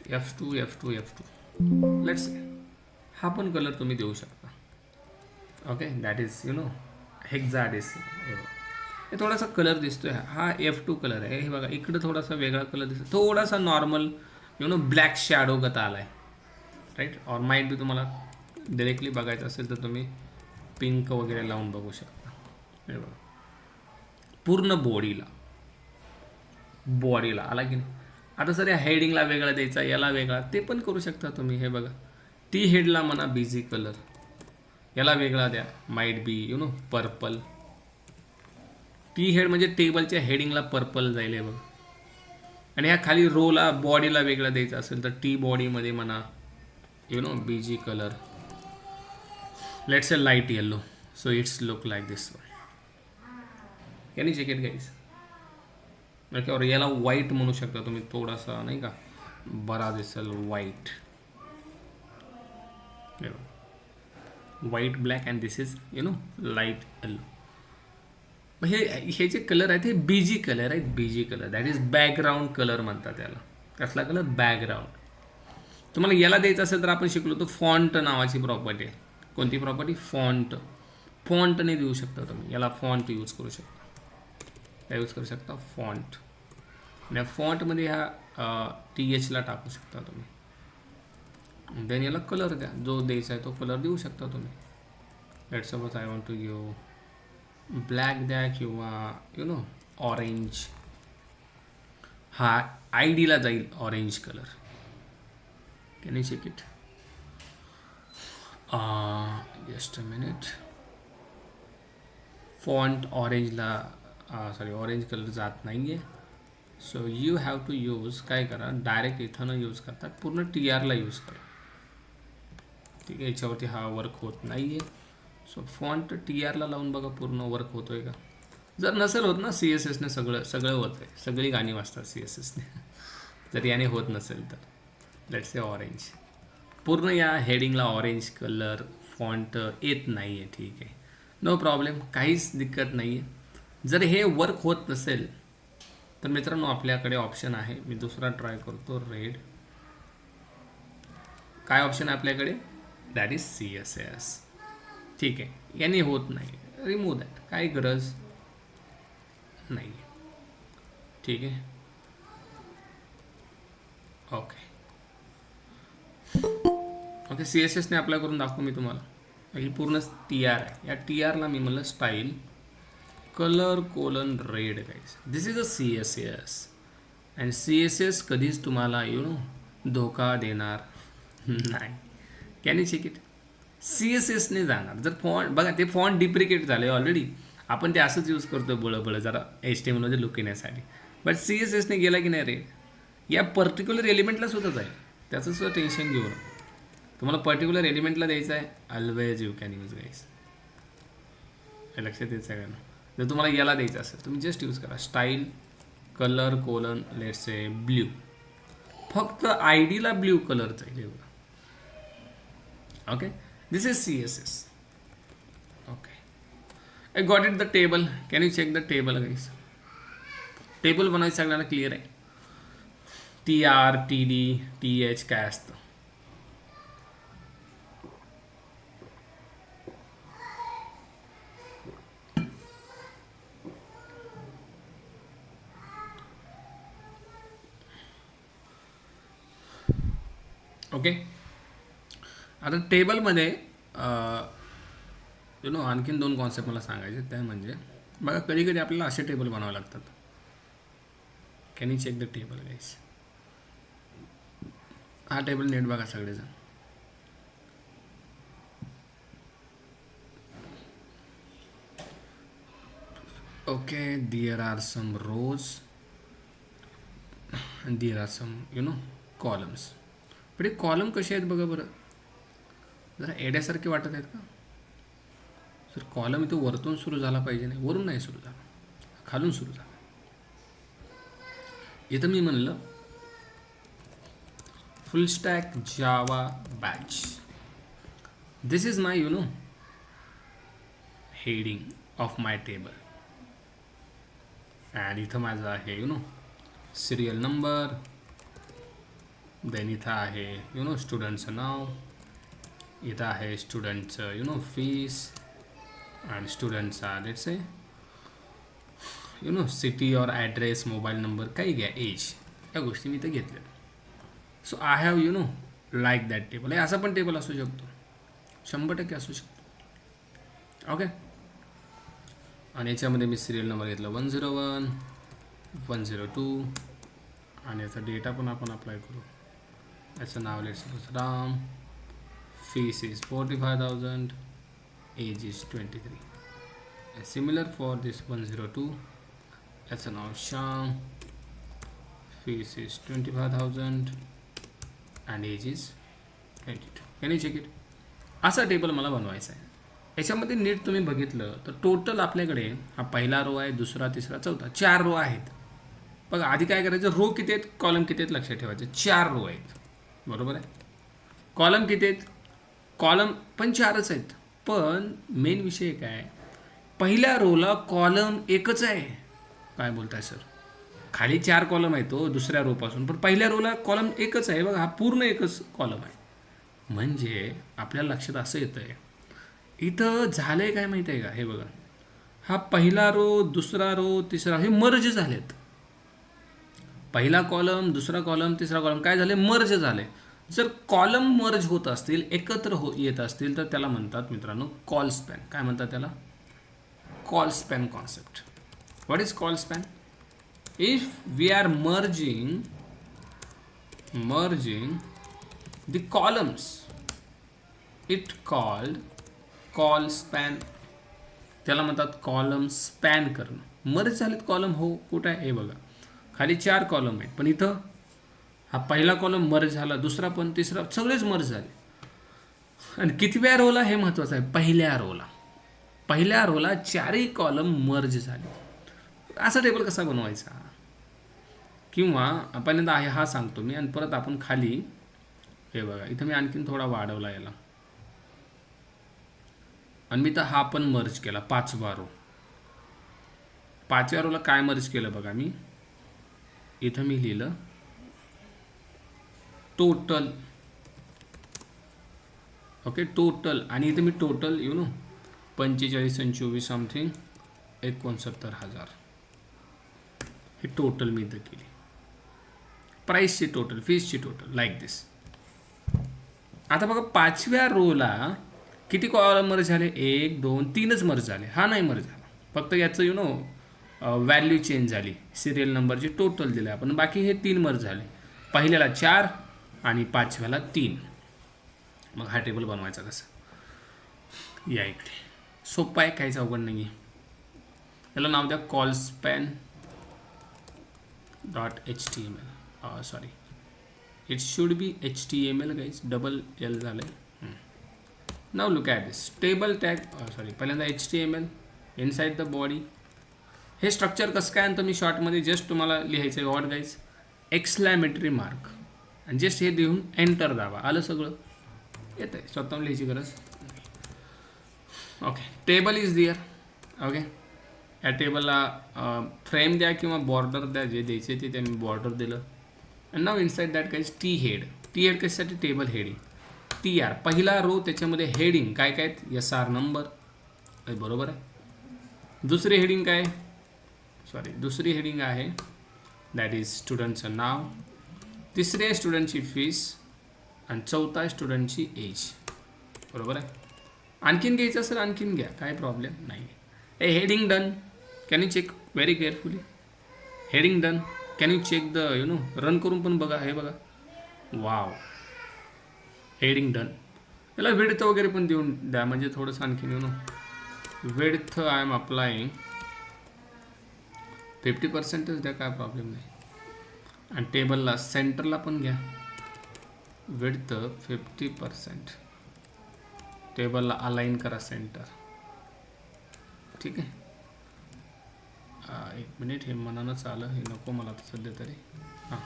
F2 F2 F2. Let's हा पण कलर तुम्ही देऊ शकता. Okay, that is hexadecimal. हे थोडासा कलर दिसतोय, हा F2 कलर आहे. हे बघा, इकडं थोडासा वेगळा कलर दिसतो, थोडासा नॉर्मल ब्लॅक शॅडो गत आला आहे. राईट. ऑर माइट बी तुम्हाला डिरेक्टली बघायचं असेल तर तुम्ही पिंक वगैरे लावून बघू शकता. हे बघा, पूर्ण बॉडीला आला की नाही. आता सर या हेडिंगला वेगळा द्यायचा, याला वेगळा, ते पण करू शकता तुम्ही. हे बघा, टी हेडला म्हणा बिझी कलर, याला वेगळा द्या, might be purple. T head म्हणजे टेबलच्या हेडिंगला पर्पल जाईल. हे बघा. आणि ह्या खाली रोला बॉडीला वेगळा द्यायचा असेल तर टी बॉडीमध्ये म्हणा BG colour, let's a light yellow, so it's look like this one. Can you check it guys? Okay. और याला व्हाईट म्हणू शकता तुम्ही, थोडासा नाही का बरा दिसेल white. White black and this is light yellow. हे जे कलर आहेत हे बीजी कलर आहेत. BG colour that is background colour म्हणतात त्याला. कसला कलर? बॅकग्राऊंड. तुम्हाला याला द्यायचं असेल तर आपण शिकलो तो फॉन्ट नावाची प्रॉपर्टी आहे. कोणती प्रॉपर्टी? फॉन्ट. फॉन्टने देऊ शकता तुम्ही याला. फॉन्ट यूज करू शकता. काय यूज करू शकता? फॉन्ट. आणि फॉन्टमध्ये ह्या THला टाकू शकता तुम्ही. देन याला कलर द्या, जो द्यायचा आहे तो कलर देऊ शकता तुम्ही. Let's suppose I want to give black द्या किंवा ऑरेंज. हा IDला जाईल orange colour. Can you check it? Just a minute. Font ऑरेंजला ऑरेंज कलर जात नाही आहे. So you have to use, काय करा, डायरेक्ट इथं न यूज करता पूर्ण TRला यूज करा. ठीक आहे. याच्यावरती हा वर्क होत नाही आहे. सो फॉन्ट TRला लावून बघा पूर्ण वर्क होतो आहे का. जर नसेल होत ना, CSSने सगळं होत आहे. सगळी गाणी वाजतात CSSने. जर याने होत नसेल तर लेट्स से ऑरेंज. पूर्ण या हेडिंगला ऑरेंज कलर फॉन्ट येत नाही आहे. ठीक आहे, नो प्रॉब्लेम, काहीच दिक्कत नाही आहे. जर हे वर्क होत नसेल तर मित्रांनो आपल्याकडे ऑप्शन आहे. मी दुसरा ट्राय करतो, रेड. काय ऑप्शन आहे आपल्याकडे? That is CSS. ठीक आहे, याने होत नाही, रिमूव्ह दॅट, काही गरज नाही. ठीक आहे, ओके. CSSने अप्लाय करून दाखवू मी तुम्हाला. ही पूर्ण TR आहे. या TRला मी म्हणलं style colour colon red guys. This is a CSS. And CSS कधीच तुम्हाला धोका देणार नाही. Can you check it? CSSने जाणार. जर फॉन्ट बघा, ते फॉन्ट डिप्रिकेट झाले ऑलरेडी. आपण ते असंच यूज करतो बळबळ जरा HTMLमध्ये लुक येण्यासाठी. बट CSSने गेला की नाही रेड, या पर्टिक्युलर एलिमेंटला सुद्धा जाईल. त्याचं सुद्धा टेन्शन घेऊ नका. तुम्हाला पर्टिक्युलर एलिमेंटला द्यायचं आहे, always you can use guys. हे लक्षात द्यायचं आहे का ना. जर तुम्हाला याला द्यायचं असेल तुम्ही जस्ट यूज करा style colour colon let's say blue. फक्त IDला ब्ल्यू कलर जाईल. Okay, this is CSS. Okay, I got it. The table, can you check the table guys? Table बनायचं सगळ्यांना क्लिअर आहे. TR TD TH काय असतं? Okay, आता टेबलमध्ये आणखीन 2 कॉन्सेप्ट मला सांगायचे. त्या म्हणजे बघा, कधी कधी आपल्याला असे टेबल बनावे लागतात. Can you check the table guys? हा टेबल नेट बघा सगळेजण. Okay, there are some rows and there are some columns. पण हे कॉलम कसे आहेत बघा बरं, जरा एड्यासारखे वाटत आहेत का? सर कॉलम इथं वरतून सुरू झाला पाहिजे, नाही वरून नाही सुरू झाला, खालून सुरू झाला. इथं मी म्हणलं फुल stack Java batch. This is my heading of my table. And इथं माझं आहे सिरियल नंबर. देन इथं आहे स्टुडंटचं नाव. इथं आहे स्टुडंटचं फीस आणि स्टुडंटचा लेट्स से सिटी और ॲड्रेस, मोबाईल नंबर, काही घ्या, एज, या गोष्टी मी इथं घेतल्या. So I have like that table. हे असं पण टेबल असू शकतो, 100% असू शकतो. ओके. आणि याच्यामध्ये मी सिरियल नंबर घेतला 101, 102 आणि याचा डेटा पण आपण अप्लाय करू. याचं नाव let's suppose Ram, fees is 45,000, age is 23. And similar for this 102, याचं नाव Shyam, fees is 25,000 and age is 22. Can you check it? असा टेबल मला बनवायचा आहे. याच्यामध्ये नीट तुम्ही बघितलं तर टोटल आपल्याकडे हा पहिला रो आहे, दुसरा, तिसरा, चौथा, 4 रो आहेत. बघा आधी काय करायचं, रो किती आहेत, कॉलम किती आहेत लक्षात ठेवायचे. 4 रो आहेत, बरोबर आहे. कॉलम किती आहेत, कॉलम पण 4च आहेत. पण मेन विषय काय, पहिल्या रोला कॉलम एकच आहे. काय बोलताय सर, खाली 4 कॉलम आहे तो दुसऱ्या रोपासून, पण पहिल्या रोला कॉलम एकच आहे. बघा हा पूर्ण एकच कॉलम आहे. म्हणजे आपल्याला लक्षात असं येतं आहे इथं झालं आहे काय माहिती आहे का, हे बघा हा पहिला रो, दुसरा रो, तिसरा, हे मर्ज झालेत. पहिला कॉलम, दुसरा कॉलम, तिसरा कॉलम काय झाले, मर्ज झाले. जर कॉलम मर्ज होत असतील, एकत्र येत असतील तर त्याला म्हणतात मित्रांनो कॉल स्पॅन. काय म्हणतात त्याला, col span concept. What is call span? If we are merging the columns, it called call span. त्याला म्हणतात कॉलम स्पॅन करणं. मर्ज झालेत कॉलम, हो कुठं आहे हे बघा, खाली 4 कॉलम आहेत, पण इथं हा पहिला कॉलम मर्ज झाला, दुसरा पण, तिसरा, सगळेच मर्ज झाले. आणि कितव्या रोला हे महत्त्वाचं आहे, पहिल्या रोला. पहिल्या रोला 4ही कॉलम मर्ज झाले. असा टेबल कसा बनवायचा, किंवा पहिल्यांदा आहे हा सांगतो मी, आणि परत आपण खाली हे बघा इथं मी आणखीन थोडा वाढवला याला, आणि मी तर हा पण मर्ज केला 5वा रो. 5व्या रोला काय मर्ज केलं बघा, मी इथं मी लिहिलं टोटल. Okay, total. आणि इथं मी टोटल 45 आणि 24 समथिंग 69,000 हे टोटल मी इथं केली. प्राईसची टोटल, फीसची टोटल, लाईक दिस. आता बघा 5व्या रोला किती कॉलम मर्ज झाले, 1 2 3च मर्ज झाले. हा नाही मर्ज झाला, फक्त याचं व्हॅल्यू चेंज झाली, सिरियल नंबरची टोटल दिलं आपण, बाकी हे 3 मर्ज झाले. पहिल्याला 4 आणि 5व्याला 3. मग हा टेबल बनवायचा कसा, या इकडे सोपा आहे, काहीच अवघड नाही आहे. याला नाव द्या call span .html. Sorry, it should be HTML guys, double L झालं आहे. नाव look at this table tag. Sorry, पहिल्यांदा HTML इनसाइड द बॉडी. हे स्ट्रक्चर कसं काय आणतो मी शॉर्टमध्ये, जस्ट तुम्हाला लिहायचं आहे व्हॉट गाईज, एक्सक्लॅमेटरी मार्क, आणि जस्ट हे देऊन एंटर दाबा, आलं सगळं येतं आहे, स्वतःहून लिहायची गरज. Okay, table is dear. Okay, या टेबलला फ्रेम द्या किंवा बॉर्डर द्या, जे द्यायचे ते त्यांनी बॉर्डर दिलं. अँड नाव इनसाइड दॅट काहीच टी हेड. टी हेड कशासाठी, टेबल हेडिंग. TR पहिला रो, त्याच्यामध्ये हेडिंग काय काय आहेत, SR नंबर, बरोबर आहे. दुसरी हेडिंग काय, सॉरी दुसरी हेडिंग आहे दॅट इज स्टुडंटचं नाव, तिसरी आहे स्टुडंटची फीस, आणि चौथा आहे स्टुडंटची एज, बरोबर आहे. आणखीन घ्यायचं असेल आणखीन घ्या, काय प्रॉब्लेम नाही. A heading done, can you check very carefully. Heading done, can you check the run करून पण बघा, हे बघा, वाव, हेडिंग डन. याला विड्थ वगैरे पण देऊन द्या, म्हणजे थोडंसं आणखीन विड्थ आय एम अप्लाइंग 50% द्या, काय प्रॉब्लेम नाही. आणि टेबलला सेंटरला पण घ्या विड्थ 50%. टेबलला अलाइन करा सेंटर, ठीक आहे. 1 मिनिट, हे मनानंच आलं, हे नको मला आता सध्या तरी. हां,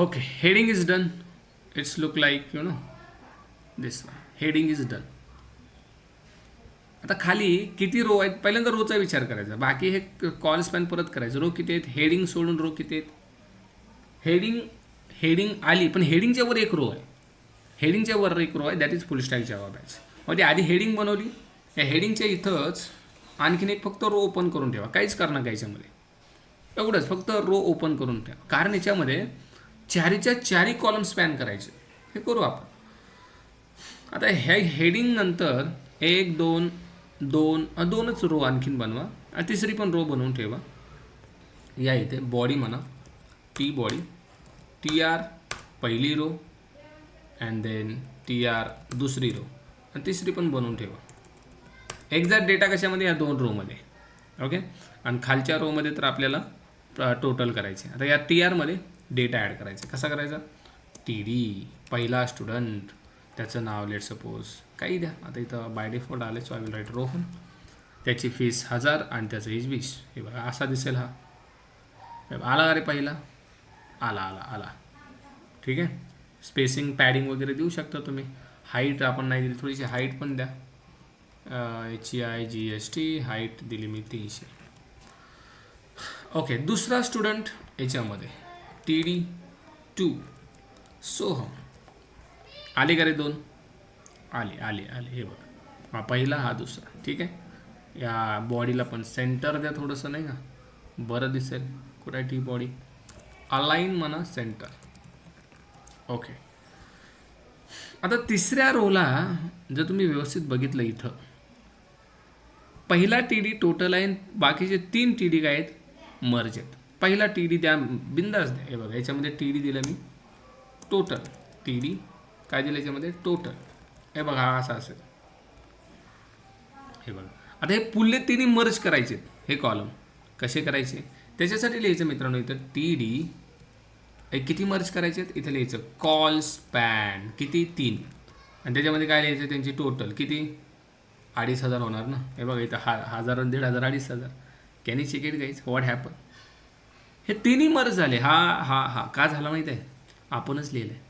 okay, heading is done. It's look like this one, heading is done. आता खाली किती रो आहेत, पहिल्यांदा रोचा विचार करायचा, बाकी हे कॉल स्पॅन परत करायचं. रो किती आहेत, हेडिंग सोडून रो किती आहेत. हेडिंग आली, पण हेडिंगच्या वर एक रो आहे, हेडिंगच्या वर एक रो आहे, that is full stack Java batch. म्हणजे आधी हेडिंग बनवली, या हेडिंगच्या इथंच आणखीन एक फक्त रो ओपन करून ठेवा, काहीच करणार का याच्यामध्ये, एवढंच, फक्त रो ओपन करून ठेवा. कारण याच्यामध्ये 4च्या 4 कॉलम स्पॅन करायचे, हे करू आपण. आता हे हेडिंग नंतर 1 2 2 दोनच रो आणखीन बनवा आणि तिसरी पण रो बनवून ठेवा. या इथे बॉडी म्हणा, टी बॉडी, टी आर पहिली row and then T R दुसरी रो आणि तिसरी पण बनवून ठेवा. एक्झॅक्ट डेटा कशामध्ये, या 2 रोमध्ये. ओके. आणि खालच्या रोमध्ये तर आपल्याला टोटल करायचे. आता या टी आरमध्ये डेटा ॲड करायचा. कसा करायचा, टी डी पहिला स्टुडंट, त्याचं नाव लेट सपोज काही द्या. आता इथं बाय डिफॉल्ट आले, so I will right Rohan. त्याची फीस 1000 आणि त्याचं एज 20. हे बघा असा दिसेल. हा आला अरे पहिला, आला आला आला. ठीक आहे. स्पेसिंग पॅडिंग वगैरे देऊ शकता तुम्ही. हाईट आपण नाही दिली, थोडीशी हाईट पण द्या. HEIGST हाईट दिली मी 300. ओके. दुसरा स्टुडंट याच्यामध्ये TD2 सोहम. आले का रे 2? आले आले आले. हे बघा, हा पहिला हा दुसरा. ठीक आहे. या बॉडीला पण सेंटर द्या थोडंसं, नाही का, बरं दिसेल. कुठे टी बॉडी, अलाइन म्हणा सेंटर. ओके. आता तिसऱ्या रोला जर तुम्ही व्यवस्थित बघितलं, इथं पहिला टी डी टोटल आहे, बाकीचे 3 टी डी काय आहेत, मर्ज आहेत. पहिला टी डी द्या, बिंदास द्या. हे बघा याच्यामध्ये टी डी दिलं मी टोटल. टी डी काय दिलं याच्यामध्ये, टोटल. हे बघा हा असा असेल. हे बघा. आता हे पुढले 3 मर्ज करायचे. हे कॉलम कसे करायचे त्याच्यासाठी लिहायचं मित्रांनो. इथं टी डी किती मर्ज करायचे आहेत, इथं लिहायचं कॉल स्पॅन किती, 3. आणि त्याच्यामध्ये काय लिहायचं, त्यांची टोटल किती, 2500 होणार ना. हे बघा इथं 1000 आणि 1500 2500. Can you check it guys, what happen. हे 3 मर्ज झाले. हा हा हा का झाला माहीत आहे, आपणच लिहिलं आहे.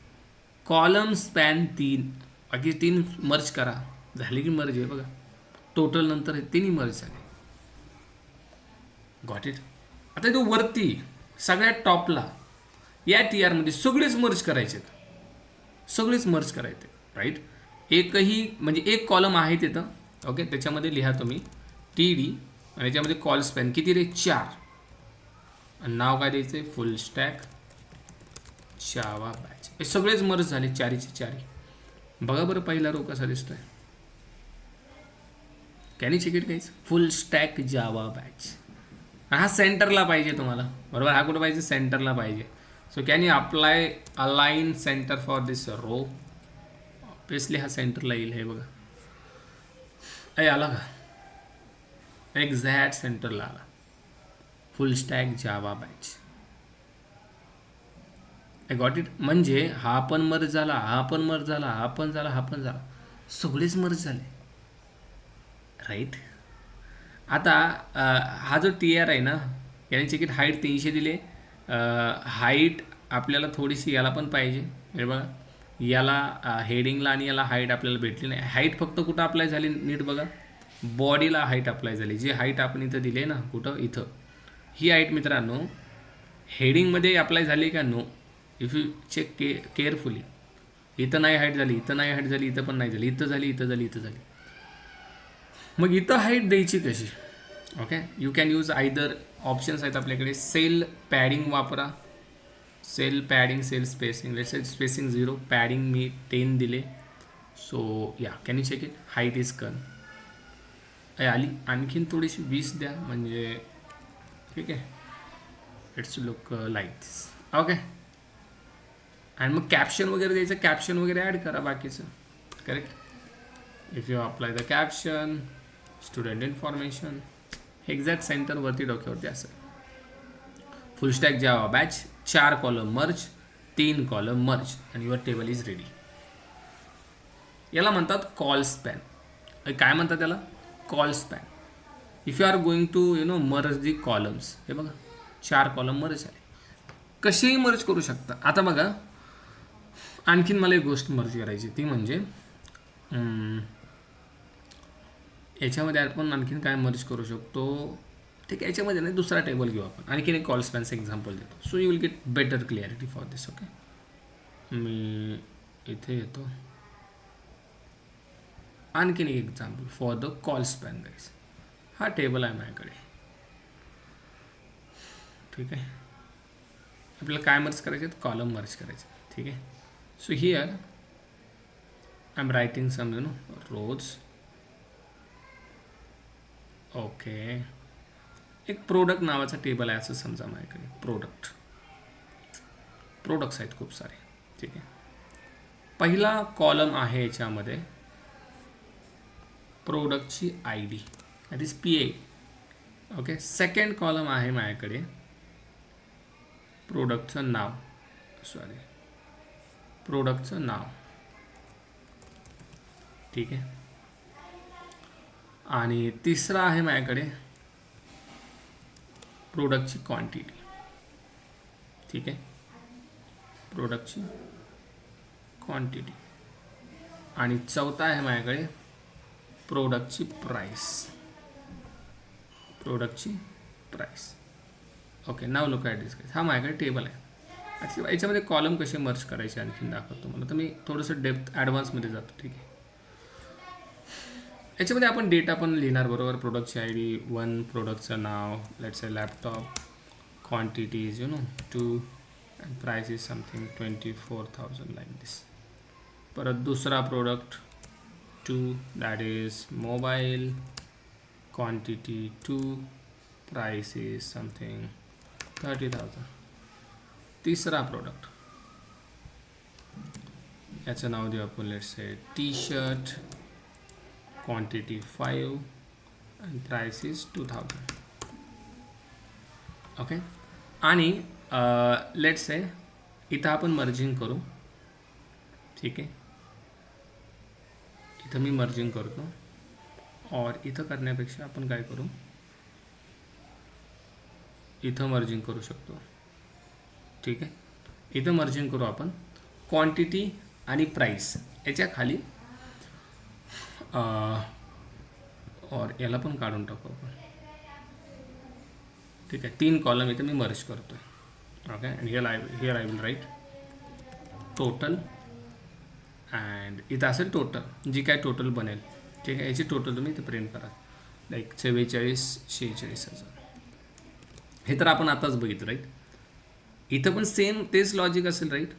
कॉलम स्पॅन 3, बाकी 3 मर्ज करा, झाले की मर्ज. आहे बघा टोटल नंतर हे 3 मर्ज झाले. Got it. आता तो वरती सगळ्यात टॉपला या टी आरमध्ये सगळेच मर्ज करायचे, सगळेच मर्ज करायचे. राईट. एकही म्हणजे एक कॉलम आहे तिथं. ओके. त्याच्यामध्ये लिहा तुम्ही टी डी आणि याच्यामध्ये कॉल स्पॅन किती रे, 4. आणि नाव काय द्यायचं, फुल स्टॅक जावा बॅच. हे सगळेच मर्ज झाले, 4चे 4. बघा बरं पहिला रो कसा दिसतोय. Can you check it guys, full stack Java batch. हा सेंटरला पाहिजे तुम्हाला, बरोबर. हा कुठं पाहिजे, सेंटरला पाहिजे. So can you apply align centre for this row. Obviously हा सेंटरला येईल. हे बघा आला का, एक्झॅक्ट सेंटरला आला. फुल stack Java batch. I got it. म्हणजे हा पण मर्ज झाला, हा पण मर्ज झाला, हा पण झाला, हा पण झाला, सगळेच मर्ज झाले. राईट. आता हा जो टी आर आहे ना, याने चेकिट हाईट 300 दिले. हाईट आपल्याला थोडीशी याला पण पाहिजे. हे बघा याला हेडिंगला आणि याला हाईट आपल्याला भेटली नाही. हाईट फक्त कुठं अप्लाय झाली नीट बघा, बॉडीला हाईट अप्लाय झाली. जी हाईट आपण इथं दिली ना, कुठं इथं, ही हाईट मित्रांनो हेडिंगमध्ये अप्लाय झाली का, no. If you check carefully, इथं नाही हाईट झाली, इथं नाही हाईट झाली, इथं पण नाही झाली, इथं झाली, इथं झाली, इथं झाली. मग इथं हाईट द्यायची कशी. Okay. You can use either options आहेत आपल्याकडे. सेल पॅडिंग वापरा, cell padding, cell spacing. Let's say spacing 0, padding मी 10 दिले. सो या can you check it, height is कन आली. आणखीन थोडीशी 20 द्या, म्हणजे ठीक आहे. It's look like this. Okay. आणि मग कॅप्शन वगैरे द्यायचं, कॅप्शन वगैरे ॲड करा बाकीचं. Correct. If you apply the caption, student information, exact सेंटरवरती डोक्यावरती असं. Full stack Java batch, 4 column merge, 3 column merge, आणि युअर टेबल इज रेडी. याला म्हणतात कॉल स्पॅन. काय म्हणतात त्याला, col span. If you are going to merge the columns. हे बघा 4 कॉलम मर्ज झाले. कसेही मर्ज करू शकता. आता बघा आणखीन मला एक गोष्ट मर्ज करायची, ती म्हणजे याच्यामध्ये आपण आणखीन काय मर्ज करू शकतो. ठीक आहे, याच्यामध्ये नाही, दुसरा टेबल घेऊ आपण. आणखीन एक कॉल स्पॅनचं एक्झाम्पल देतो, so you will get better clarity for this. Okay. मी इथे येतो. आणखीन एक example for the col span guys. हा टेबल आहे माझ्याकडे. ठीक आहे. आपल्याला काय मर्ज करायचे, कॉलम मर्ज करायचे. ठीक आहे. So here I am writing some rows. Okay, एक प्रोडक्ट नावाचा टेबल आहे असं समजा माझ्याकडे. प्रोडक्ट्स आहेत खूप सारे. ठीक आहे, पहिला कॉलम आहे याच्यामध्ये प्रोडक्टची I D, that is PA. Okay, second column आहे माझ्याकडे प्रोडक्टचं नाव. ठीक आहे, आणि तिसरा आहे माझ्याकडे प्रोडक्टची क्वांटिटी. ठीक आहे, प्रोडक्टची क्वांटिटी. आणि चौथा आहे माझ्याकडे प्रोडक्टची price. Okay, now look at this. हा माझ्याकडे टेबल आहे. अच्छा, याच्यामध्ये कॉलम कसे मर्ज करायचे आणखीन दाखवतो मला. तर मी थोडंसं डेप्थ ॲडव्हान्समध्ये जातो. ठीक आहे, याच्यामध्ये आपण डेटा पण लिहिणार बरोबर. प्रोडक्टची आय डी 1, प्रोडक्टचं नाव let's say laptop, quantities 2, and price is something 24,000 like this. परत दुसरा product 2, that is mobile, quantity 2, price is something 30,000. तिसरा प्रोडक्ट, याचं नाव देऊ आपण let's say T-shirt, quantity 5 and price is 2,000. Okay, आणि लेट्स से इथं आपण मर्जिंग करू. ठीक आहे, इथं मी मर्जिंग करतो. और इथं करण्यापेक्षा आपण काय करू, इथं मर्जिंग करू शकतो. ठीक आहे, इथं मर्जिंग करू आपण क्वांटिटी आणि प्राइस याच्या खाली. और याला पण काढून टाकू आपण. ठीक आहे, 3 कॉलम इथं मी मर्ज करतो आहे. Okay, and here I will right total. And इथं असेल टोटल, जी काय टोटल बनेल. ठीक आहे, याची टोटल तुम्ही इथं प्रिंट करा लाईक 46,000. हे तर आपण आताच बघितलं राईट. इथं पण सेम तेच लॉजिक असेल राईट.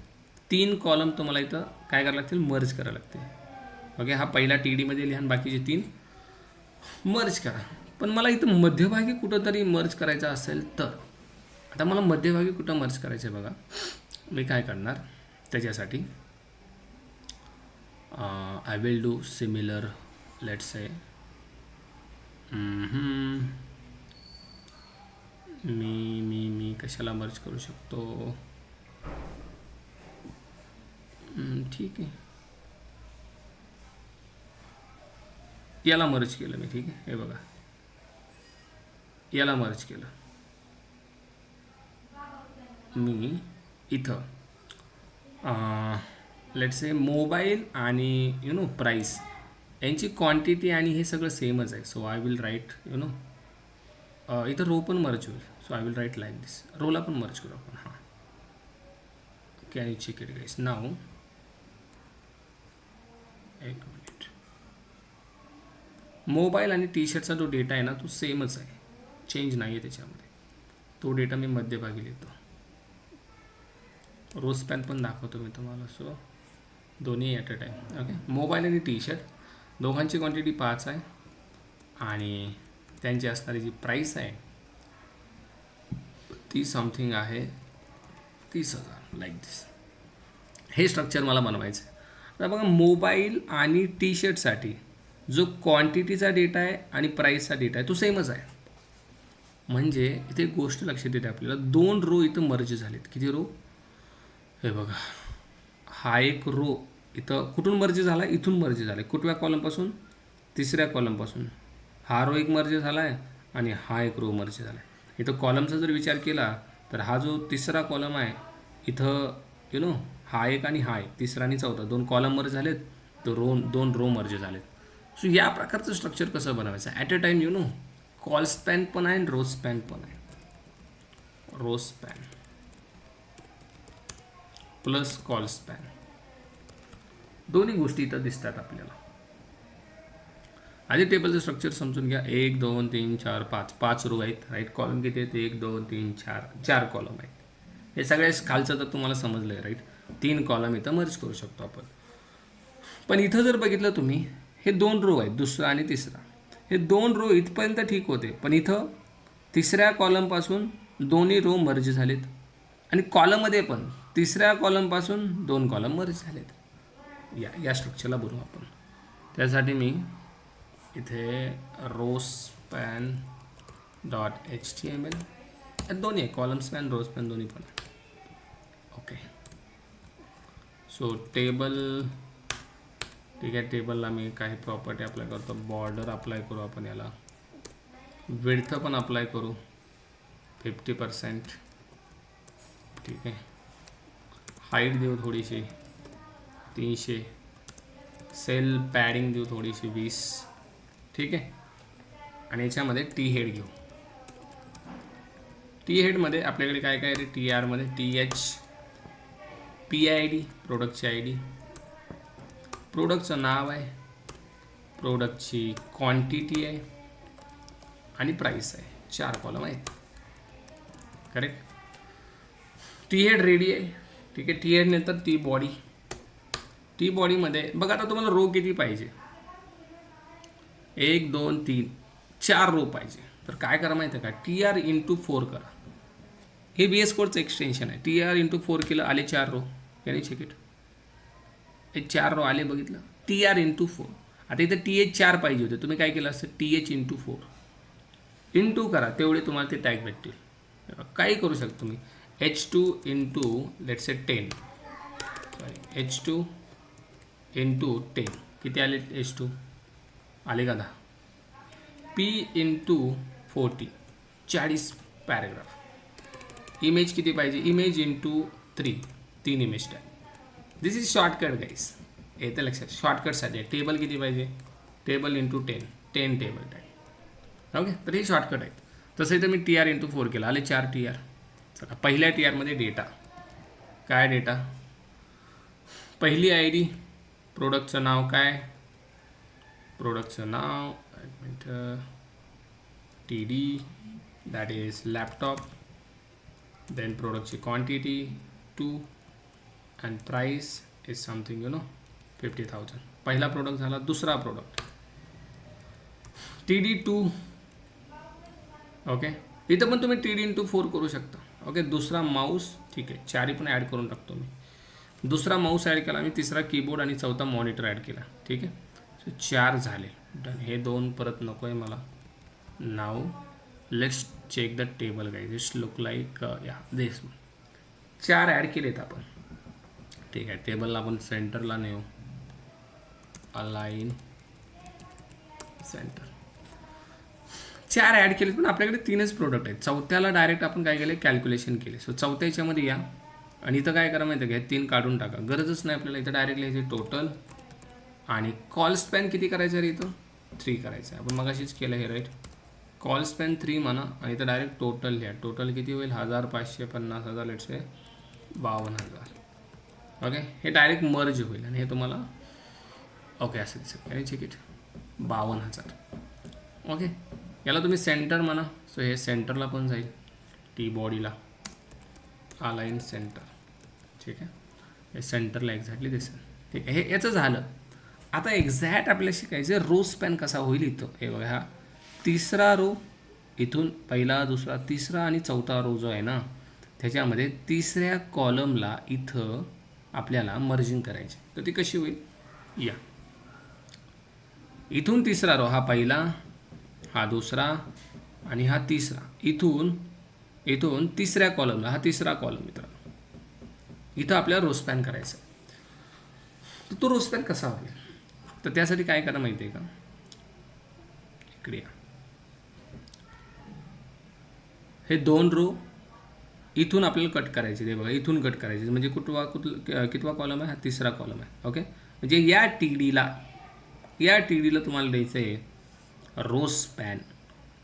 3 कॉलम तुम्हाला इथं काय करायला लागतील, मर्ज करायला लागतील. ओके, हा पहिला TD मध्ये लिहा आणि बाकीचे 3 मर्ज करा. पण मला इथं मध्यभागी कुठंतरी मर्ज करायचा असेल तर, आता मला मध्यभागी कुठं मर्ज करायचं आहे बघा. मी काय करणार त्याच्यासाठी, I will do similar let's say मी कशाला मर्ज करू शकतो. ठीक आहे, याला मर्ज केलं मी. ठीक आहे, हे बघा, याला मर्ज केलं मी. इथं लेट्स से मोबाईल आणि प्राइस यांची क्वांटिटी आणि हे सगळं सेमच आहे. सो आय विल राईट इथं रो पण मर्ज होईल. So I will write like this. रोला पण मर्ज करू आपण. हां, can you check it guys now. एक मिनिट. मोबाईल आणि T-shirtचा जो डेटा आहे ना तो सेमच आहे, चेंज नाही आहे त्याच्यामध्ये. तो डेटा मी मध्यभागी लिहितो. रोज स्पॅन पण दाखवतो मी तुम्हाला. सो दोन्ही at a time. Okay, mobile आणि T-shirt दोघांची क्वांटिटी 5 आहे आणि त्यांची असणारी जी प्राईस आहे ती समथिंग आहे 30,000 लाईक दिस. हे स्ट्रक्चर मला बनवायचं आहे. आता बघा, मोबाईल आणि T-shirtसाठी जो क्वांटिटीचा डेटा आहे आणि प्राईसचा डेटा आहे तो सेमच आहे. म्हणजे इथे एक गोष्ट लक्षात येते आपल्याला, 2 रो इथं मर्ज झालेत. किती रो, हे बघा, हा एक रो इथं कुठून मर्ज झाला, इथून मर्ज झाला. कुठव्या कॉलमपासून, तिसऱ्या कॉलमपासून. हा रो एक मर्ज झाला आहे आणि हा एक रो मर्ज झाला आहे. इथं कॉलमचा जर विचार केला तर हा जो तिसरा कॉलम आहे इथं हा एक आणि हा एक, तिसरा आणि चौथा, 2 कॉलम मर्ज झालेत, तर 2 रो मर्ज झालेत. सो या प्रकारचं स्ट्रक्चर कसं बनवायचं, at a time col span पण आहे आणि रो स्पॅन पण आहे. Row span plus col span, दोन्ही गोष्टी इथं दिसतात आपल्याला. आधी टेबलचं स्ट्रक्चर समजून घ्या. 1 2 3 4 5 रो आहेत राईट. कॉलम किती आहेत, 1 2 3 4 कॉलम आहेत. हे सगळ्या खालचं तर तुम्हाला समजलं आहे राईट. 3 कॉलम इथं मर्ज करू शकतो आपण. पण इथं जर बघितलं तुम्ही, हे 2 रो आहेत, दुसरा आणि तिसरा. हे 2 रो इथपर्यंत ठीक होते, पण इथं तिसऱ्या कॉलमपासून दोन्ही रो मर्ज झालेत आणि कॉलममध्ये पण तिसऱ्या कॉलमपासून 2 कॉलम मर्ज झालेत. या स्ट्रक्चरला बोलू आपण. त्यासाठी मी इथे रो स्पॅन डॉट HTML दोन्ही आहे, कॉलम स्पॅन रो स्पॅन दोन्ही पण आहे. ओके, सो टेबल, ठीक आहे. टेबलला मी काही प्रॉपर्टी अप्लाय करतो. बॉर्डर अप्लाय करू आपण, याला विड्थ पण अप्लाय करू 50%. ठीक आहे. हाईट देऊ थोडीशी 300. सेल पॅडिंग देऊ थोडीशी 20. ठीक आहे. आणि याच्यामध्ये टी हेड घेऊ. टी हेडमध्ये आपल्याकडे काय काय आहे? TR मध्ये TH, PID प्रोडक्टची ID, प्रोडक्टचं नाव आहे, प्रोडक्टची क्वांटिटी आहे आणि प्राईस आहे. 4 कॉलम आहेत. करेक्ट. टी हेड रेडी आहे. ठीक आहे. टी हेड नंतर टी बॉडी. टी बॉडीमध्ये बघा, आता तुम्हाला रो किती पाहिजे? 1 2 3 4 रो पाहिजे. तर काय करा माहिती आहे का? TR × 4 करा. हे VS कोडचं एक्सटेन्शन आहे. TR × 4 केलं, आले 4 रो. याने चेक इट. हे 4 रो आले, बघितलं. TR × 4. आता इथं TH 4 पाहिजे होते, तुम्ही काय केलं असतं? TH × 4 इंटू करा, तेवढे तुम्हाला ते टॅग भेटतील. काही करू शकता तुम्ही. H2 × let's say 10. Sorry, H2 × 10 किती आले? H2 आले का 10. P × 40 40 paragraph. इमेज किती पाहिजे? Image × 3 image tag. This is shortcut guys. येतं लक्षात. शॉर्टकटसाठी टेबल किती पाहिजे? Table × 10 table tag. ओके, तर हे शॉर्टकट आहेत. तसं इथं मी TR × 4 केलं, आले 4 TR. चला, पहिल्या TRमध्ये डेटा काय? डेटा पहिली ID, प्रोडक्टचं नाव काय? प्रोडक्टचं नाव TD, that is laptop. Then प्रोडक्टची quantity 2 and price is something 50,000. पहिला प्रोडक्ट झाला. दुसरा प्रोडक्ट TD 2. ओके, इथं पण तुम्ही TD × 4 करू शकता. ओके, दुसरा माऊस. ठीक आहे, 4 पण ॲड करून टाकतो मी. दुसरा माऊस ॲड केला मी, तिसरा कीबोर्ड आणि चौथा मॉनिटर ॲड केला. ठीक आहे. सो 4 झाले. डन. हे 2 परत नको आहे मला. नाव let's check the table guys. It's look like या दिस. 4 ॲड केलेत आपण. ठीक आहे. टेबलला आपण सेंटरला नेऊ. Align centre. 4 ॲड केलेत, पण आपल्याकडे 3च प्रोडक्ट आहेत. चौथ्याला डायरेक्ट आपण काय केलं? कॅल्क्युलेशन केले. सो चौथ्या याच्यामध्ये या आणि इथं काय करा माहिती आहे का? 3 काढून टाका, गरजच नाही आपल्याला. इथं डायरेक्ट लिहायचे टोटल आणि कॉल स्पॅन किती करायचं आहे? इथं 3 करायचं आहे. आपण मगाशीच केलं हे, राईट. कॉल स्पॅन 3 म्हणा आणि इथं डायरेक्ट टोटल लिहा. टोटल किती होईल? 1550,000 लेट्स से 52,000. ओके, हे डायरेक्ट मर्ज होईल आणि हे तुम्हाला ओके असं दिसेल. आणि चेक इट 52,000. ओके, याला तुम्ही सेंटर म्हणा. सो हे सेंटरला पण जाईल. टी बॉडीला अलाइन सेंटर. ठीक आहे, हे सेंटरला एक्झॅक्टली दिसेल. ठीक आहे, हे याचं झालं. आता एक्झॅक्ट आपल्याला शिकायचं रो स्पॅन कसा होईल. इथं हे बघा, हा तिसरा रो, इथून पहिला, दुसरा, तिसरा आणि चौथा रो जो आहे ना, त्याच्यामध्ये तिसऱ्या कॉलमला इथं आपल्याला मर्जिंग करायची. तर ती कशी होईल? या इथून तिसरा रो, हा पहिला, हा दुसरा आणि हा तिसरा. इथून तिसऱ्या कॉलमला, हा तिसरा कॉलम मित्रांनो, इथं आपल्याला रो स्पॅन करायचा. तर तो रो स्पॅन कसा होईल? तर त्यासाठी काय करा माहिती आहे का? इकडे या. हे 2 रो इथून आपल्याला कट करायचे. ते बघा, इथून कट करायचे. म्हणजे कितवा कॉलम आहे? हा तिसरा कॉलम आहे. ओके, म्हणजे या TDला तुम्हाला द्यायचं आहे रो स्पॅन.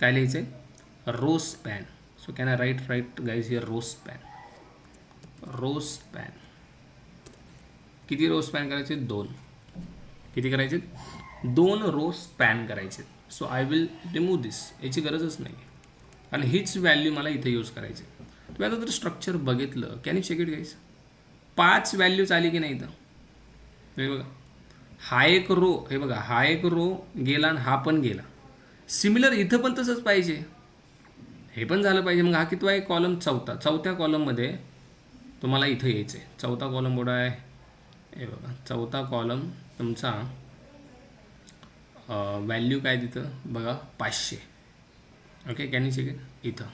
काय लिहायचं आहे? Row span. So can I write guys here row span. किती रो स्पॅन करायचे? 2. किती करायचे? 2 रो स्पॅन करायचे. So I will remove this. याची गरजच नाही आणि हीच व्हॅल्यू मला इथे यूज करायची. तुम्ही आता जर स्ट्रक्चर बघितलं, can you check it guys? 5 values आली की नाही इथं? हे बघा, हा एक रो, हे बघा हा एक रो गेला आणि हा पण गेला. सिमिलर इथं पण तसंच पाहिजे, हे पण झालं पाहिजे. मग हा कितवा आहे? कॉलम चौथा. चौथ्या कॉलममध्ये तुम्हाला इथं यायचं आहे. चौथा कॉलम कुठं आहे? हे बघा चौथा कॉलम तुमचा व्हॅल्यू काय तिथं बघा 500. Okay, can you check it इथं.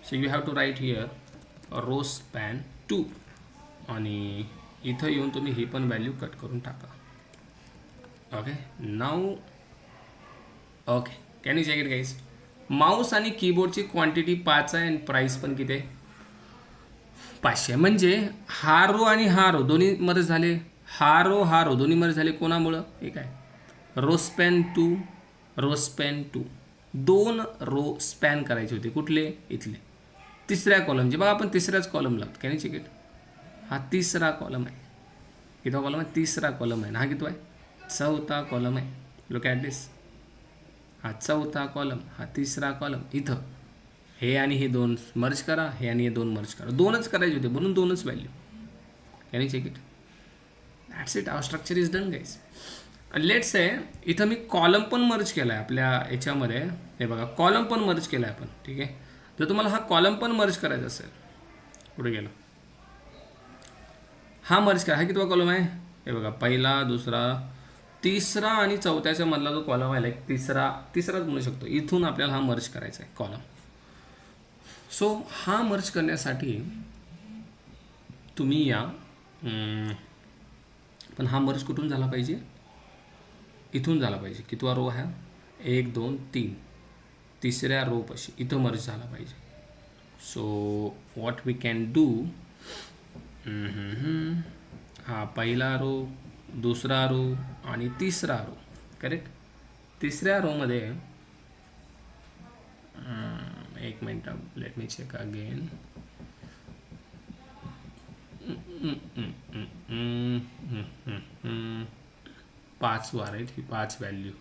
So you have to write here row span 2 आणि इथं येऊन तुम्ही ही पण व्हॅल्यू कट करून टाका. Okay now, okay can you check it guys. Mouse आणि कीबोर्डची क्वांटिटी 5 आहे आणि प्राईस पण किती आहे? 500. म्हणजे हा रो आणि हा रो दोन्ही मर्ज झाले, हा रो दोन्ही मर्ज झाले. कोणामुळं? हे काय? Row span 2, row span 2. 2 row span करायचे होते. कुठले? इथले तिसऱ्या कॉलमचे. बघा आपण तिसऱ्याच कॉलम लागतो. Can you check it. हा तिसरा कॉलम आहे. कितवा कॉलम आहे? तिसरा कॉलम आहे. हा कितवा आहे? चौथा कॉलम आहे. Look at this. हा चौथा कॉलम, हा तिसरा कॉलम. इथं हे आणि हे दोन मर्ज करा, हे आणि हे दोन मर्ज करा. दोनच करायचे होते म्हणून दोनच value. Can you check it. That's it. Our structure is done guys. Let's say इथं मी कॉलम पण मर्ज केला आहे आपल्या याच्यामध्ये. हे बघा कॉलम पण मर्ज केला आहे आपण. ठीक आहे, जर तुम्हाला हा कॉलम पण मर्ज करायचा असेल, कुठे गेलो? हा मर्ज करा. हा कितवा कॉलम आहे? हे बघा पहिला, दुसरा, तिसरा आणि चौथ्याच्या मधला जो कॉलम आहे, लाईक तिसराच म्हणू शकतो. इथून आपल्याला हा मर्ज करायचा आहे कॉलम. सो हा मर्ज करण्यासाठी तुम्ही या, पण हा मर्ज कुठून झाला पाहिजे? इथून झाला पाहिजे. कितवा रो आहे? 1 2 3, तिसऱ्या रो पाशी इथं मर्ज झाला पाहिजे. So what we can do, हा पहिला रो, दुसरा रो आणि तिसरा रो. करेक्ट. तिसऱ्या रोमध्ये एक minute, let me check again. 5 वार आहेत ही 5 व्हॅल्यू.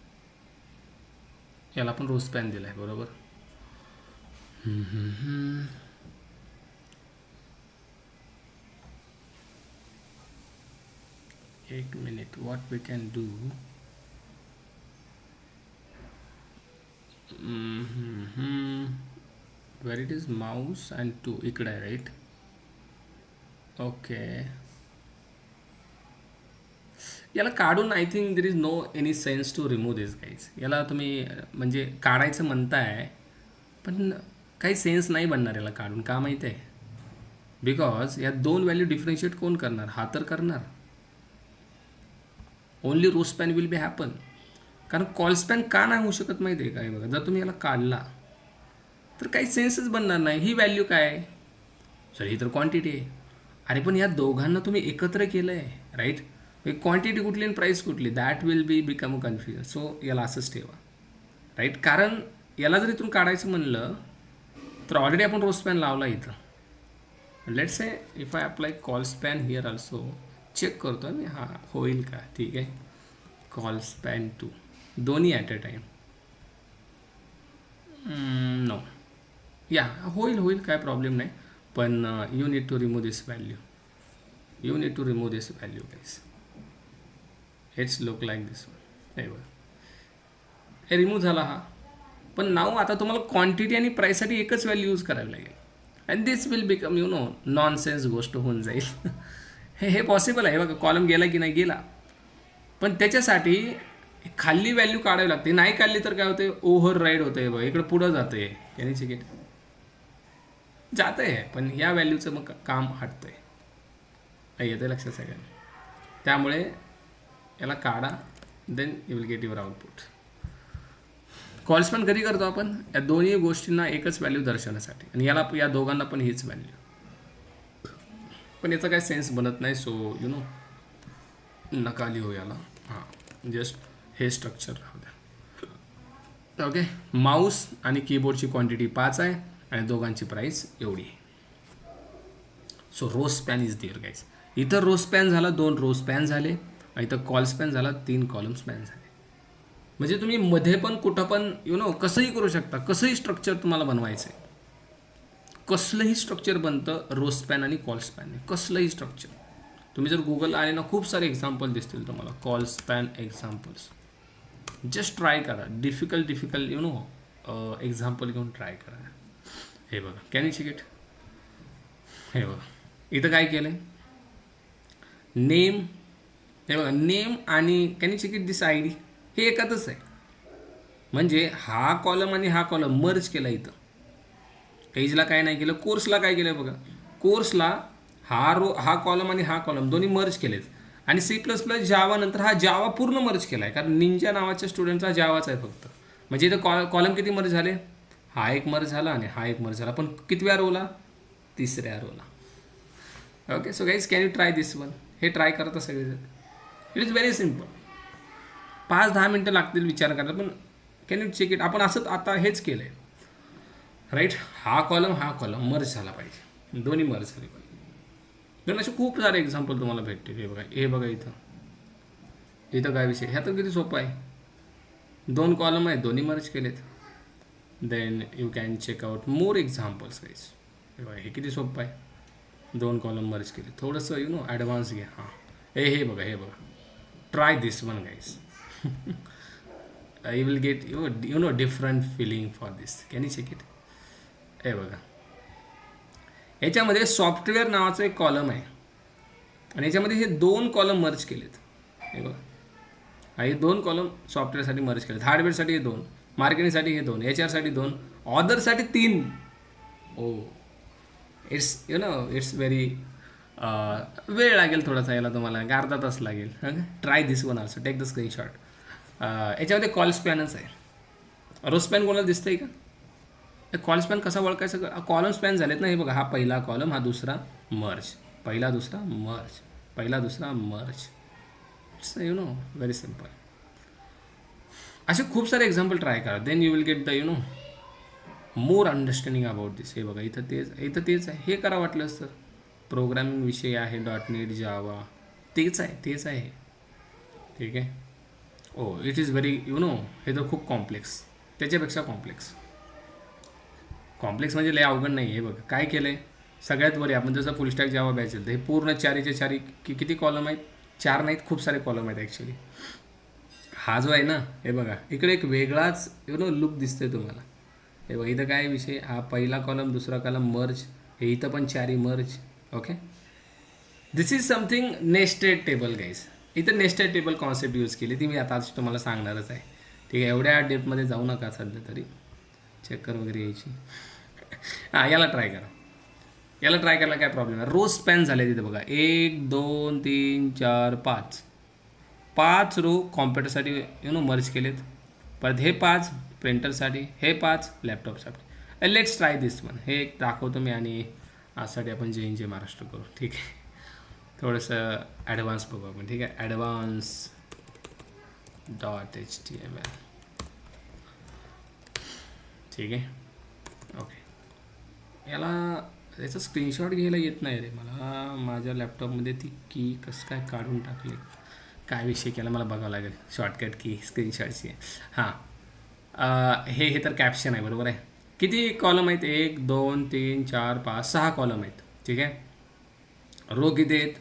याला आपण रो स्पॅन दिला आहे बरोबर. एक minute, what we can do. Where it is mouse and 2 इकडे आहे राईट. ओके, याला काढून I think there is no any sense to remove this guys. याला तुम्ही म्हणजे काढायचं म्हणताय पण काही सेन्स नाही बनणार याला काढून. का माहीत आहे? बिकॉज या दोन व्हॅल्यू डिफरन्शिएट कोण करणार? हा तर करणार. Only row span will be happen. कारण कॉल स्पॅन का नाही होऊ शकत माहिती आहे काय? बघा जर तुम्ही याला काढला तर काही सेन्सच बनणार नाही. ही व्हॅल्यू काय आहे? सर ही तर क्वांटिटी आहे. अरे पण या दोघांना तुम्ही एकत्र केलं आहे राईट. क्वांटिटी कुठली आणि प्राईस कुठली? That will be become confusion. So याला असंच ठेवा राईट. कारण याला जर इथून काढायचं म्हणलं तर ऑलरेडी आपण रो स्पॅन लावला इथं. Let's say if I apply col span here also. Check करतो मी हा होईल का. ठीक आहे, कॉल स्पॅन 2 दोन्ही ॲट अ टाईम. नो, या होईल काय प्रॉब्लेम नाही. पण you need to remove this value. You need to remove this value guys. It's look like this one. नाही बघा हे रिमूव्ह झाला हा. पण नाव आता तुम्हाला क्वांटिटी आणि प्राईससाठी एकच व्हॅल्यू यूज करावी लागेल. And this will become you know nonsense गोष्ट होऊन जाईल. हे पॉसिबल आहे. बघा कॉलम गेला की नाही गेला, पण त्याच्यासाठी खाली व्हॅल्यू काढावी लागते. नाही काढली तर काय होते? ओव्हर राईड होते. बघा इकडे पुढं जाते. याने चिकेट जात आहे पण या व्हॅल्यूचं मग काम हटतं आहे. येतं लक्षात सगळ्यांना. त्यामुळे याला काढा, then you will get your output. Col span कधी करतो आपण? या दोन्ही गोष्टींना एकच व्हॅल्यू दर्शवण्यासाठी. आणि याला या दोघांना पण हीच व्हॅल्यू. पण याचा काही सेन्स बनत नाही. सो यू नो नका लिहू याला. हां, जस्ट हे स्ट्रक्चर राहू द्या. ओके, माऊस आणि कीबोर्डची क्वांटिटी 5 आहे आणि दोघांची प्राईस एवढी आहे. So row span is there guys. इथं रो स्पॅन झाला, 2 रो स्पॅन झाले. इथं कॉल स्पॅन झाला, 3 कॉलम स्पॅन झाले. म्हणजे तुम्ही मध्ये पण कुठं पण यू नो कसंही करू शकता. कसंही स्ट्रक्चर तुम्हाला बनवायचं आहे, कसलंही स्ट्रक्चर बनतं रो स्पॅन आणि कॉल स्पॅन. कसलंही स्ट्रक्चर तुम्ही जर गुगल आले ना, खूप सारे एक्झाम्पल दिसतील तुम्हाला, call span examples. Just try करा, डिफिकल्ट एक्झाम्पल घेऊन ट्राय करा. हे बघा, कॅन यू चेक इट. हे बघा इथं काय केलं आहे, नेम. हे बघा नेम आणि can you check it this I D, हे एकातच आहे. म्हणजे हा कॉलम आणि हा कॉलम मर्ज केला इथं. एजला काय नाही केलं, कोर्सला काय केलं बघा, कोर्सला हा कॉलम आणि हा कॉलम दोन्ही मर्ज केलेत. आणि C++ जावा नंतर हा जावा पूर्ण मर्ज केला आहे, कारण निंजा नावाच्या स्टुडंटचा जावाच आहे फक्त. म्हणजे इथं कॉलम किती मर्ज झाले, हा एक मर्ज झाला आणि हा एक मर्ज झाला, पण कितव्या रोला, तिसऱ्या रोला. Okay, so guys can you try this one. हे ट्राय करता सगळेजण. It is very simple. 5-10 मिनटं लागतील विचार करायला, पण कॅन यू चेक इट. आपण असंच आता हेच केलं आहे, राईट. हा कॉलम मर्ज झाला पाहिजे, दोन्ही मर्ज झाले पाहिजे. दोन असे खूप सारे एक्झाम्पल तुम्हाला भेटतील. हे बघा इथं काय विषय, ह्या तर किती सोपं आहे. 2 कॉलम आहेत, दोन्ही मर्ज केलेत. Then you can check out more examples guys. हे बघा हे किती सोपं आहे, 2 कॉलम मर्ज केले. थोडंसं ॲडव्हान्स घ्या. हां हे बघा try this one guys. You will get different feeling for this. Can you check it. हे बघा याच्यामध्ये सॉफ्टवेअर नावाचं एक कॉलम आहे आणि याच्यामध्ये हे 2 कॉलम मर्ज केलेत. हे बघा हे 2 कॉलम सॉफ्टवेअरसाठी मर्ज केलेत. हार्डवेअरसाठी हे 2, मार्केटिंगसाठी हे 2, HR साठी 2, ऑदरसाठी 3. इट्स व्हेरी वेळ लागेल थोडासा याला तुम्हाला, अर्धा तास लागेल. Try this one also, take the screenshot. याच्यामध्ये कॉल स्पॅनच आहे. रो स्पॅन कोणाला दिसतंय का, कॉल स्पॅन कसा ओळखायचं, कॉलम स्पॅन झालेत ना. हे बघा हा पहिला कॉलम, हा दुसरा मर्ज, पहिला दुसरा मर्ज, पहिला दुसरा मर्ज. It's very simple. असे खूप सारे एक्झाम्पल ट्राय करा, then you will get the more understanding about this. हे बघा इथं तेच आहे. हे करा वाटलंच तर. प्रोग्रामिंग विषय आहे, .NET जावा, तेच आहे. ठीक आहे. इट इज व्हेरी हे तर खूप कॉम्प्लेक्स, त्याच्यापेक्षा कॉम्प्लेक्स म्हणजे लय अवघड नाही. हे बघा काय केलं आहे, सगळ्यात वरी आपण जसं फुल स्टॅक जावा बॅच हे पूर्ण 4 किती कॉलम आहेत, 4 नाहीत, खूप सारे कॉलम आहेत ॲक्च्युली. हा जो आहे ना, हे बघा इकडे एक वेगळाच लुक दिसतोय तुम्हाला. हे बघा इथं काय विषय, हा पहिला कॉलम, दुसरा कॉलम मर्ज, हे इथं पण 4 merge. Okay, this is something nested table guys. इथं नेस्टेड टेबल कॉन्सेप्ट यूज केली, ती मी आता तुम्हाला सांगणारच आहे. ठीक आहे, एवढ्या डेपमध्ये जाऊ नका सध्या तरी, चक्कर वगैरे यायची. हां याला ट्राय करायला काय प्रॉब्लेम आहे. रोज स्पॅन झाले तिथे बघा, 1 2 3 4 5 रो कॉम्प्युटरसाठी मर्ज केलेत. परत हे 5 प्रिंटरसाठी, हे 5 लॅपटॉपसाठी. Let's try this one. हे दाखवतो मी आणि आजसाठी आपण JNJ महाराष्ट्र करू. ठीक आहे, थोडंसं ॲडव्हान्स बघू आपण. ठीक आहे, ॲडव्हान्स .html. ठीक आहे. ओके, याचा स्क्रीनशॉट घ्यायला येत नाही रे मला. माझ्या लॅपटॉपमध्ये ती की कसं काय काढून टाकली, काय विषय केला मला बघावं लागेल. शॉर्टकट की स्क्रीनशॉटची. हां हे तर कॅप्शन आहे, बरोबर आहे. किती कॉलम आहेत, 1 2 3 4 5 6 कॉलम आहेत. ठीक आहे, रो किती आहेत,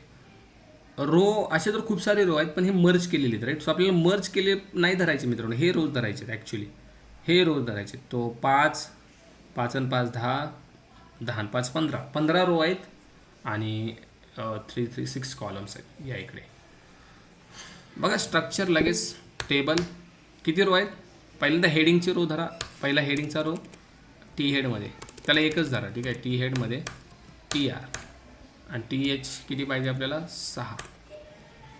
रो असे तर खूप सारे रो आहेत, पण हे मर्ज केलेले आहेत, राईट. सो आपल्याला मर्ज केले नाही धरायचे मित्रांनो, हे रोज धरायचे आहेत ॲक्च्युली, हे रोज धरायचे. तो 5 आणि 5 10, 10 आणि 5 15 रो आहेत आणि 6 कॉलम्स आहेत. या इकडे बघा स्ट्रक्चर लगेच. टेबल किती रो आहेत, पहिल्यांदा हेडिंगची रो धरा. पहिला हेडिंगचा रो टी हेडमध्ये, त्याला एकच धरा. ठीक आहे, टी हेडमध्ये TR आणि TH किती पाहिजे आपल्याला, 6.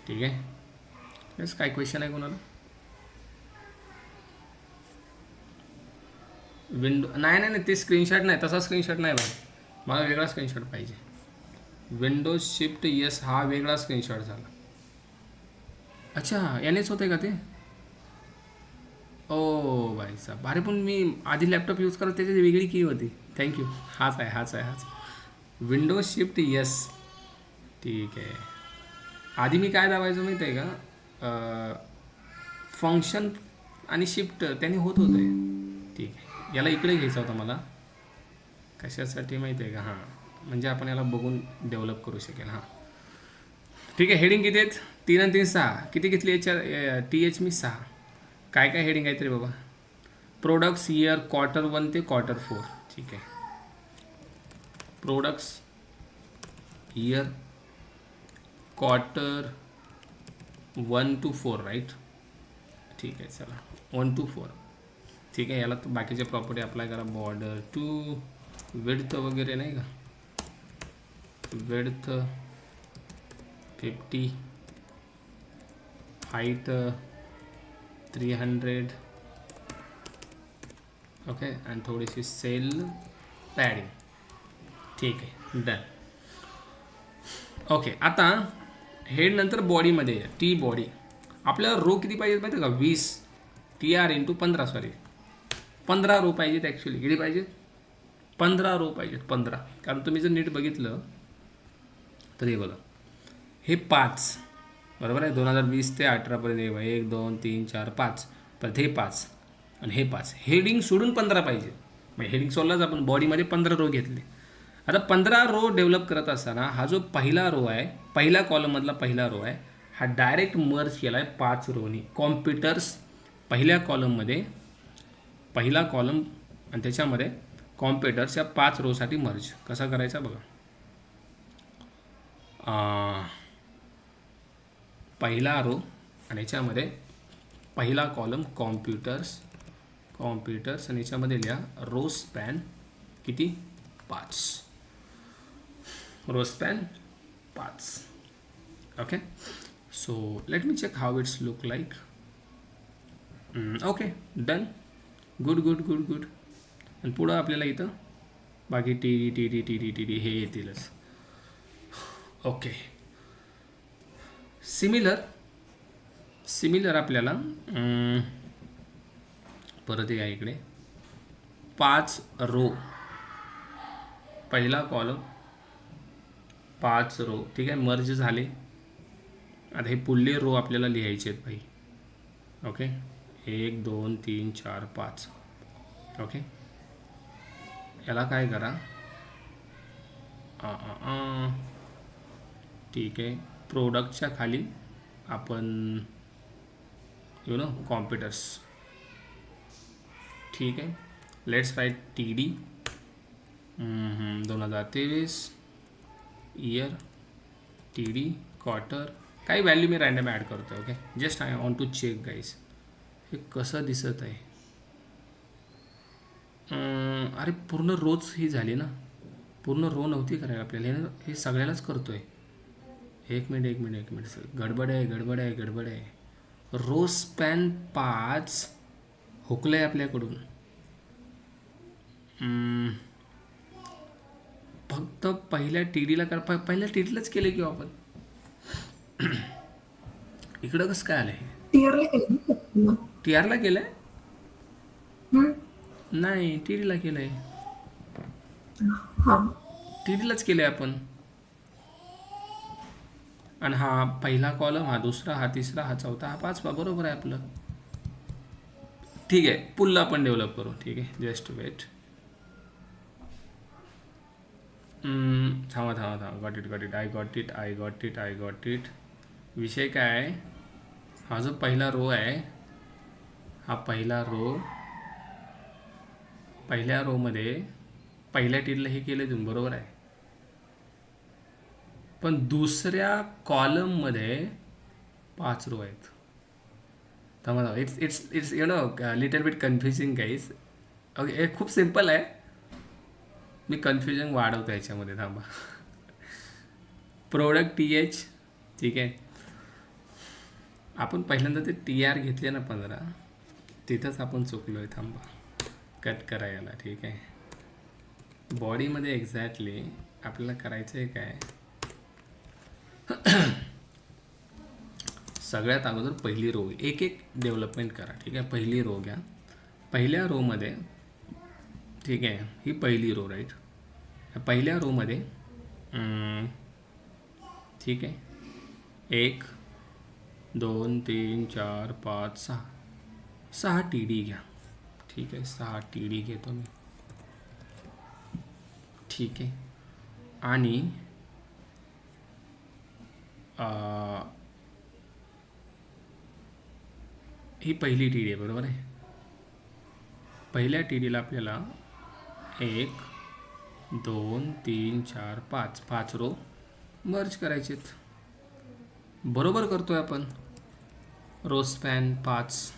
ठीक आहे, बस काय क्वेश्चन आहे कोणाला. विंडो नाही ते स्क्रीनशॉट नाही, तसा स्क्रीनशॉट नाही बघा, मला वेगळा स्क्रीनशॉट पाहिजे. विंडोज शिफ्ट यस, हा वेगळा स्क्रीनशॉट झाला. अच्छा यानेच होतं का ते. ओ भाई साहेब, अरे पण मी आधी लॅपटॉप यूज करत त्याची वेगळी की होती. थँक्यू, हाच आहे. Windows shift yes. ठीक आहे, आधी मी काय दाबायचो माहिती आहे का, फंक्शन आणि शिफ्ट त्याने होत होतं. ठीक आहे, याला इकडे घ्यायचा होता मला. कशासाठी माहिती आहे का, हां म्हणजे आपण याला बघून डेव्हलप करू शकेल. हां ठीक आहे. हेडिंग किती आहेत? 3 आणि 3 6. किती घेतली याच्या TH मी 6. काय काय हेडिंग आहेत रे बाबा? प्रोडक्ट्स इयर Q1 ते Q4. ठीक आहे. Products year Q1 to 4 right. ठीक आहे चला 1 to 4. ठीक आहे. याला तर बाकीचे प्रॉपर्टी अप्लाय करा. बॉर्डर टू विड्थ वगैरे नाही का, विड्थ 50, हाईट 300. ओके. आणि थोडीशी सेल पॅडिंग. ठीक आहे डन. ओके. आता हेड नंतर बॉडीमध्ये टी बॉडी आपल्याला रो किती पाहिजेत माहिती आहे का? 20 TR × 15. सॉरी 15 रो पाहिजेत ॲक्च्युली. किती पाहिजेत? 15 रो पाहिजेत. 15. कारण तुम्ही जर नीट बघितलं तर हे बघा, हे 5 बरोबर आहे. 2020 ते 18पर्यंत 1 2 3 4 5. परत हे 5 आणि हे 5. हेडिंग सोडून 15 पाहिजे. मग हेडिंग सोडलाच आपण बॉडीमध्ये 15 रो घेतले. आता 15 रो डेव्हलप करत असताना हा जो पहिला रो आहे, पहिल्या कॉलममधला पहिला रो आहे, हा डायरेक्ट मर्ज केला आहे 5 रोनी. कॉम्प्युटर्स पहिल्या कॉलममध्ये, पहिला कॉलम आणि त्याच्यामध्ये कॉम्प्युटर्स या 5 रोसाठी मर्ज कसा करायचा बघा. पहिला रो आणि याच्यामध्ये पहिला कॉलम कॉम्प्युटर्स आणि याच्यामध्ये लिहा रो स्पॅन किती? 5. Row span 5. Okay. So let me check how it's look like. Okay done. Good good good good. आणि पुढं आपल्याला इथं बाकी टी हे येतीलच. ओके. सिमिलर आपल्याला परत या इकडे 5 रो, पहिला कॉलम 5 रो. ठीक आहे. मर्ज झाले. आता हे पुढले रो आपल्याला लिहायचे आहेत भाई. ओके. 1 2 3 4 5. ओके. याला काय करा, ठीक आहे. प्रोडक्टच्या खाली आपण कॉम्प्युटर्स. ठीक आहे. Let's write TD 2023 year TD quarter. काही व्हॅल्यू मी रँडम ॲड करतो. Okay. Just I want to check guys हे कसं दिसत आहे. अरे पूर्ण रोज ही झाली ना, पूर्ण रो नव्हती करायला आपल्याला. हे सगळ्यालाच करतो आहे. एक मिनिट गडबड आहे. रो स्पॅन 5 हुकलं आहे आपल्याकडून. फक्त पहिल्या TDला कर. पहिल्या TDलाच केलं की आपण. इकडं कसं काय आलंय? TRला केलंय? नाही TDला केलंय. TDलाच केलंय आपण. आणि हा पहिला कॉलम, हा दुसरा, हा तिसरा, हा चौथा, हा 5वा. बरोबर आहे आपलं. ठीक आहे. पुढला आपण डेव्हलप करू. ठीक आहे. Just wait. थांबा. Got it. विषय काय आहे, हा जो पहिला रो आहे, हा पहिला रो, पहिल्या रोमध्ये पहिल्या टीडला हे केलं तुम्ही. बरोबर आहे. पण दुसऱ्या कॉलममध्ये 5 रो आहेत. थांबा. It's little bit confusing guys. Okay. हे खूप सिम्पल आहे. मी कन्फ्युजन वाढवतो याच्यामध्ये. थांबा. Product TH. ठीक आहे. आपण पहिल्यांदा ते TR घेतले ना 15, तिथंच आपण चुकलो आहे. थांबा. कट करा याला. ठीक आहे. बॉडीमध्ये एक्झॅक्टली आपल्याला करायचं आहे काय, सगळ्यात अगोदर पहिली रो एक डेव्हलपमेंट करा. ठीक आहे. पहिली रो घ्या. पहिल्या रोमध्ये, ठीक आहे, ही पहिली रो राईट. पहिल्या रोमध्ये ठीक आहे 1 2 3 4 5 6 TD घ्या. ठीक आहे. 6 TD घेतो मी. ठीक आहे. आणि ही पहिली टी डी आहे, बरोबर आहे. पहिल्या टी डीला आपल्याला 1 2 3 4 5 रो मर्ज करायचेत. बरोबर करतोय आपण. रो स्पॅन 5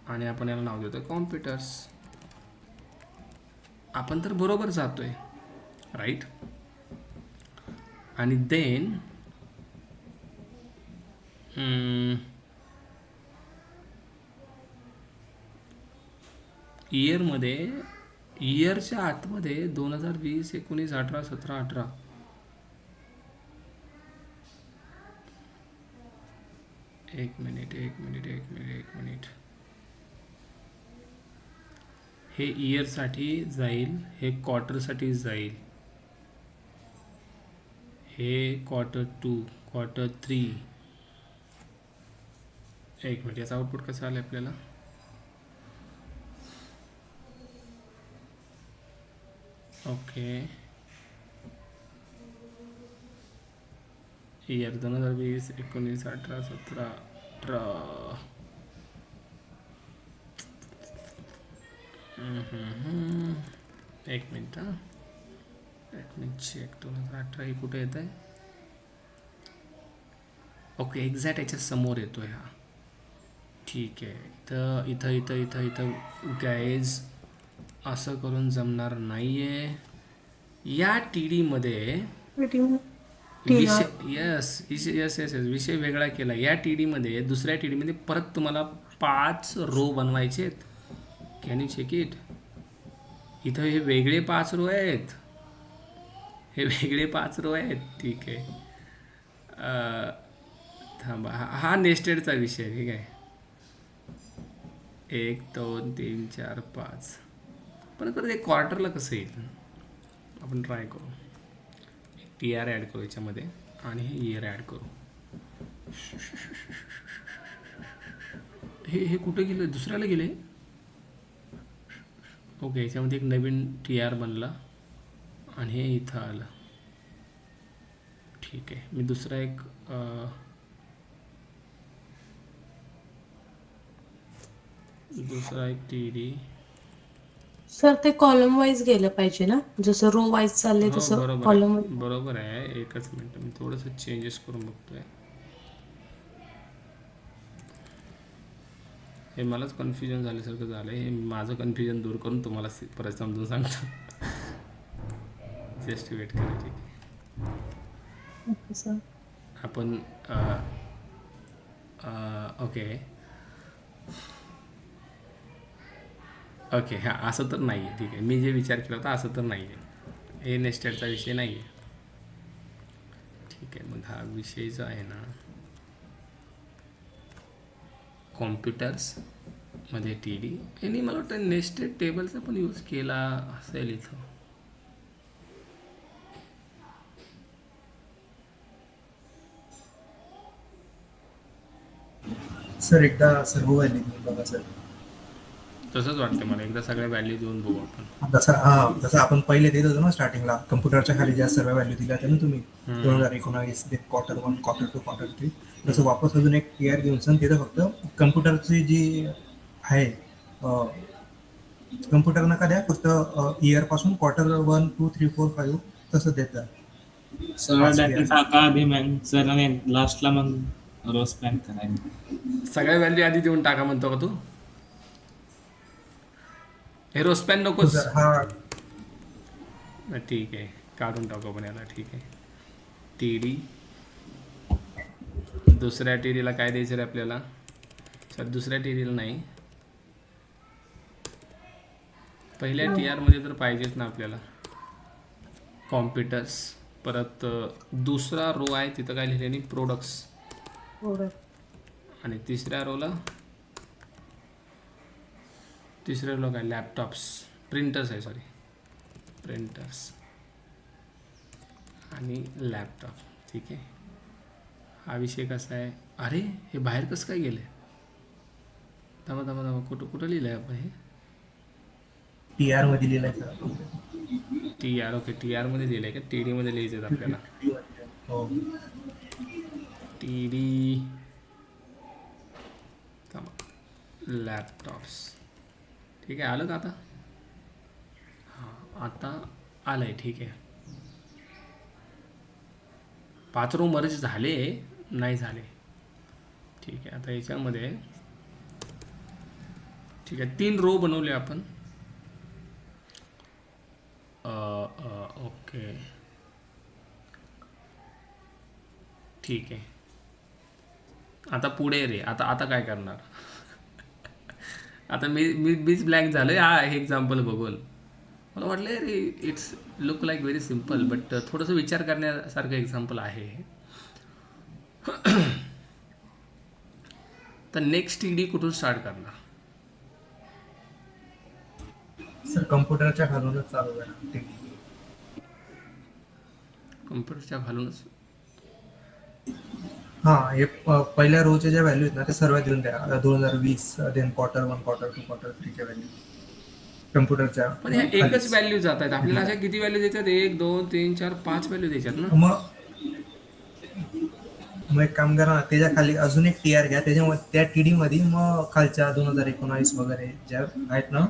आणि आपण याला नाव देतोय कॉम्प्युटर्स. आपण तर बरोबर जातोय, राईट. आणि देन इयरच्या आतमध्ये 2020 19 18 17 18 एक मिनिट. हे इयरसाठी जाईल, हे क्वार्टरसाठी जाईल, हे Q2 Q3. एक मिनिट, याचा आउटपुट कसं आलं आपल्याला. Okay, year 2020 19 18 17 18. एक मिनिट हां, लेट मी चेक. 2018 ही कुठे येत आहे. ओके, एक्झॅक्ट याच्या समोर येतोय हा. ठीक आहे. तर इथं गाईज असं करून जमणार नाही आहे. या टी डीमध्ये विषय विषय वेगळा केला. या टी डीमध्ये, दुसऱ्या टी डीमध्ये परत तुम्हाला 5 रो बनवायचे आहेत. Can you check it. इथं हे वेगळे 5 रो आहेत, हे वेगळे 5 रो आहेत. ठीक आहे, थांबा. हा नेस्टेडचा विषय. ठीक आहे, 1 2 3 4 5. परत एक क्वार्टरला कसं येईल आपण ट्राय करू. टी आर ॲड करू याच्यामध्ये आणि हे इयर ॲड करू. हे कुठे गेलं, दुसऱ्याला गेले. ओके, याच्यामध्ये एक नवीन टी आर बनला आणि हे इथं आलं. ठीक आहे, मी दुसरा एक टी डी. सर ते कॉलम वाईज गेलं पाहिजे ना, जसं रो वाईज चालले तसं कॉलम. बरोबर आहे. एकच मिनिट, मी थोडंसं चेंजेस करून बघतोय. हे मलाच कन्फ्युजन झाल्यासारखं झालं. हे माझं कन्फ्युजन दूर करून तुम्हाला परत समजून सांगतो. जस्ट वेट करा. ठीक आहे, सर आपण ओके हां, असं तर नाही आहे. ठीक आहे, मी जे विचार केला होता असं तर नाही आहे. हे नेस्टेडचा विषय नाही आहे. ठीक आहे, मग हा विषय जो आहे ना, कॉम्प्युटर्समध्ये टी डी. आणि मला वाटतं नेस्टेड टेबलचा पण यूज केला असेल इथं. सर एकदा सर्व व्हॅल्यू देऊन बघा सर. तसंच वाटतं मला. एकदा सगळ्या व्हॅल्यू देऊन बघू आपण. जसं आपण पहिले देत होतो ना स्टार्टिंगला, कम्प्युटरच्या खाली ज्या सर्व व्हॅल्यू दिल्या होत्या ना तुम्ही 2019 Q1 Q2 Q3, तसं वापस अजून एक टी आर घेऊन सर तिथं फक्त कम्प्युटरची जी आहे, कम्प्युटर नका द्या, फक्त इयर पासून Q1 2 3 4 5 तसं देत जा. सगळं टाका आधी मग सर, आणि लास्टला मग रोज स्पॅन करायला. सगळ्या व्हॅल्यू आधी देऊन टाका म्हणतो का तू. हे रोज स्पॅन नकोच. ठीक आहे, काढून टाकू आपण याला. ठीक आहे, टी डी. दुसऱ्या टी डीला काय द्यायचं रे आपल्याला. सर दुसऱ्या टी डीला नाही, पहिल्या टी आरमध्ये तर पाहिजेच ना आपल्याला. कॉम्प्युटर्स, परत दुसरा रो आहे तिथं काय लिहिलं नाही, प्रोडक्ट्स. आणि तिसऱ्या रोला काय, लॅपटॉप्स, प्रिंटर्स आहे, सॉरी प्रिंटर्स आणि लॅपटॉप. ठीक आहे, हा विषय कसा आहे. अरे हे बाहेर कसं काय गेले. थांबा, कुठं लिहिलं आहे आपण. हे टी आर मध्ये लिहिलंय sir. T R. Okay, T आरमध्ये लिहिलं आहे का, टी डीमध्ये लिहायचं आहे आपल्याला. हो, टी डी लॅपटॉप्स. ठीक आहे, आलं का आता? हां, आता आलं आहे. ठीक आहे, 5 रो मर्ज झाले नाही झाले. ठीक आहे, आता याच्यामध्ये ठीक आहे 3 रो बनवले आपण. ओके, ठीक आहे. आता पुढे रे, आता काय करणार? आता मीच ब्लँक झालो हे एक्झाम्पल बघून. मला वाटलं रे it's look like very simple, but थोडंसं विचार करण्यासारखं एक्झाम्पल आहे. तर नेक्स्ट टी डी कुठून स्टार्ट करणार? सर कम्प्युटरच्या खालूनच चालू आहे. कम्प्युटरच्या घालूनच. हा, हे पहिल्या रोच्या ज्या व्हॅल्यू आहेत ना ते सर्व देऊन द्या. 2020 देन क्वार्टर 1 क्वार्टर 2 क्वार्टर 3 च्या व्हॅल्यू कम्प्युटरच्या. पण ह्या एकच व्हॅल्यू जात आहेत आपल्याला. अशा किती व्हॅल्यू देतात? 1 2 3 4 5 व्हॅल्यू देतात ना. मग एक काम करा ना, त्याच्या खाली अजून एक टीआर घ्या. त्याच्यामध्ये त्या टीडी मध्ये मग खालच्या 2019 वगैरे ज्या आहेत ना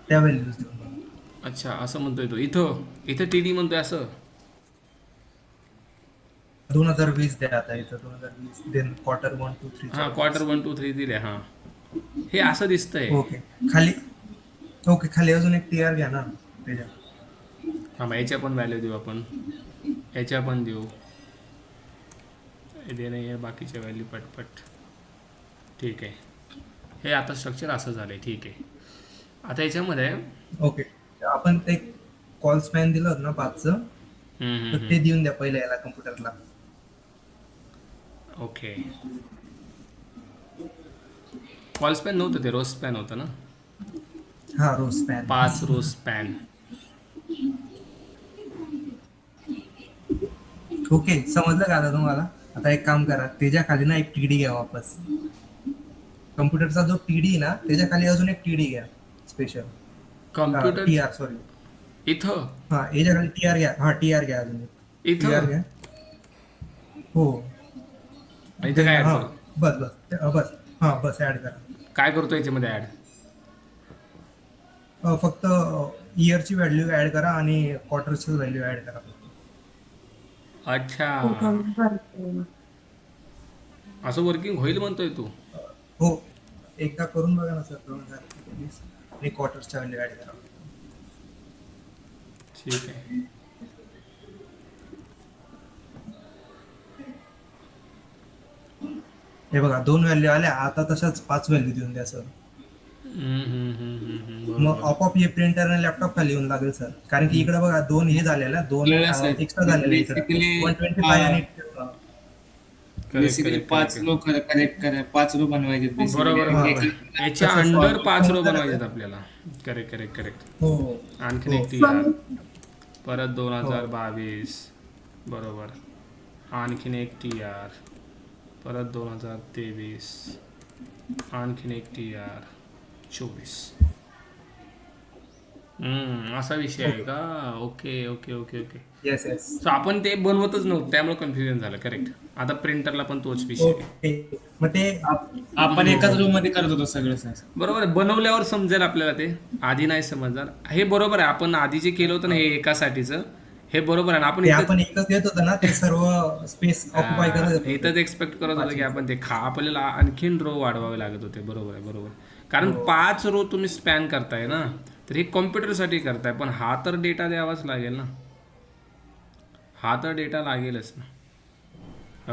त्या व्हॅल्यूज देऊन बघा. अच्छा, असं म्हणतोय तो. इथं टी डी म्हणतोय असं. 2020 द्या आता इथं 2020 देन क्वार्टर 1 2 3. हां, क्वार्टर 1 2 3 दिले. हां, हे असं दिसतंय. ओके खाली अजून एक टीआर घ्या ना त्याच्या. हां, मग याच्या पण व्हॅल्यू देऊ आपण, याच्या पण देऊ. हे नाही आहे बाकीच्या व्हॅल्यू पटपट. ठीक आहे, हे आता स्ट्रक्चर असं झालंय. ठीक आहे, आता याच्यामध्ये ओके आपण एक कॉल स्पॅन दिलं होतं ना 5चं, तर ते देऊन द्या पहिल्या याला कम्प्युटरला. ओके, कॉल स्पॅन नव्हतं ते, रोज स्पॅन होतं ना. हा, रो स्पॅन 5 रोज स्पॅन. ओके, समजलं का आता तुम्हाला? आता एक काम करा, त्याच्या खाली ना एक टीडी घ्या वापस. कम्प्युटरचा जो टीडी ना त्याच्या खाली अजून एक टीडी घ्या स्पेशल. कम्प्युटर टीआर सॉरी इथं. हा, याच्या खाली टीआर घ्या. हा, टीआर घ्या अजून एक. इथं टीआर घ्या. हो, इथं काय हा, ऍड बस हा, बस ऍड करा. काय करतो याच्यामध्ये ऍड? फक्त इयरची व्हॅल्यू ऍड करा आणि क्वार्टरची व्हॅल्यू ऍड करा. अच्छा, असं वर्किंग होईल म्हणतोय तू? हो, एकदा करून बघा ना सर. 2020 आणि क्वार्टरच्या व्हॅल्यू ऍड करा. ठीक आहे. हे बघा 2 व्हॅल्यू आल्या. आता तशाच 5 व्हॅल्यू देऊन द्या सर. मग आपोआप हे प्रिंटर आणि लॅपटॉप खाली येऊन लागेल सर. कारण की इकडे बघा 2 हे झालेलं, 2 एक्स्ट्रा झालेले इकडे. 125 आणि बेसिकली 5 रो करेक्ट करा. 5 रो बनवायचे बरोबर. याच्या अंडर 5 रो बनवायचे आपल्याला. करेक्ट. हो, आणखीन एक टीआर, परत 2022 बरोबर. आणखीन एक टीआर, परत 2023, आणखीन एक टीआर 24. असा विषय आहे का? ओके. येस. सो आपण ते बनवतच नव्हतं, त्यामुळे कन्फ्युजन झालं. करेक्ट. आता प्रिंटरला पण तोच विषय आहे. ओके, मग ते आपण एकाच रूम मध्ये करत होतो सगळं सर. बरोबर आहे. बनवल्यावर समजेल आपल्याला, ते आधी नाही समजणार. हे बरोबर आहे, आपण आधी जे केलं होतं ना हे एकासाठीचं, हे बरोबर आहे. आपण एकच देत होतं ना, ते सर्व स्पेस ऑक्युपाय करत इथंच एक्सपेक्ट करत होतं की आपण ते आपल्याला आणखीन रो वाढवावे लागत होते. बरोबर आहे. कारण 5 रो तुम्ही स्पॅन करताय ना, तर हे कॉम्प्युटरसाठी करताय. पण हा तर डेटा द्यावाच लागेल ना, हा तर डेटा लागेलच ना.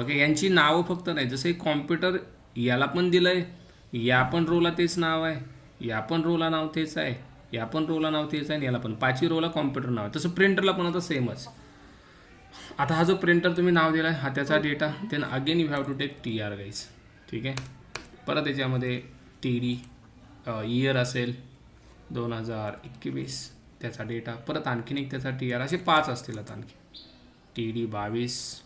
ओके, यांची नावं फक्त नाही. जसं एक कॉम्प्युटर याला पण दिलंय, या पण रोला तेच नाव आहे, या पण रोला नाव तेच आहे, या पण रोला नाव तेच आहे, आणि याला पण 5ही रोला कॉम्प्युटर नाव आहे. तसं प्रिंटरला पण आता सेमच. आता हा जो प्रिंटर तुम्ही नाव दिला आहे हा त्याचा data. Then again you have to take TR guys. ठीक आहे. परत याच्यामध्ये टीडी इयर असेल 2021 त्याचा डेटा, परत आणखीन एक त्याचा टीआर. असे 5 असतील आता आणखी. TD 22.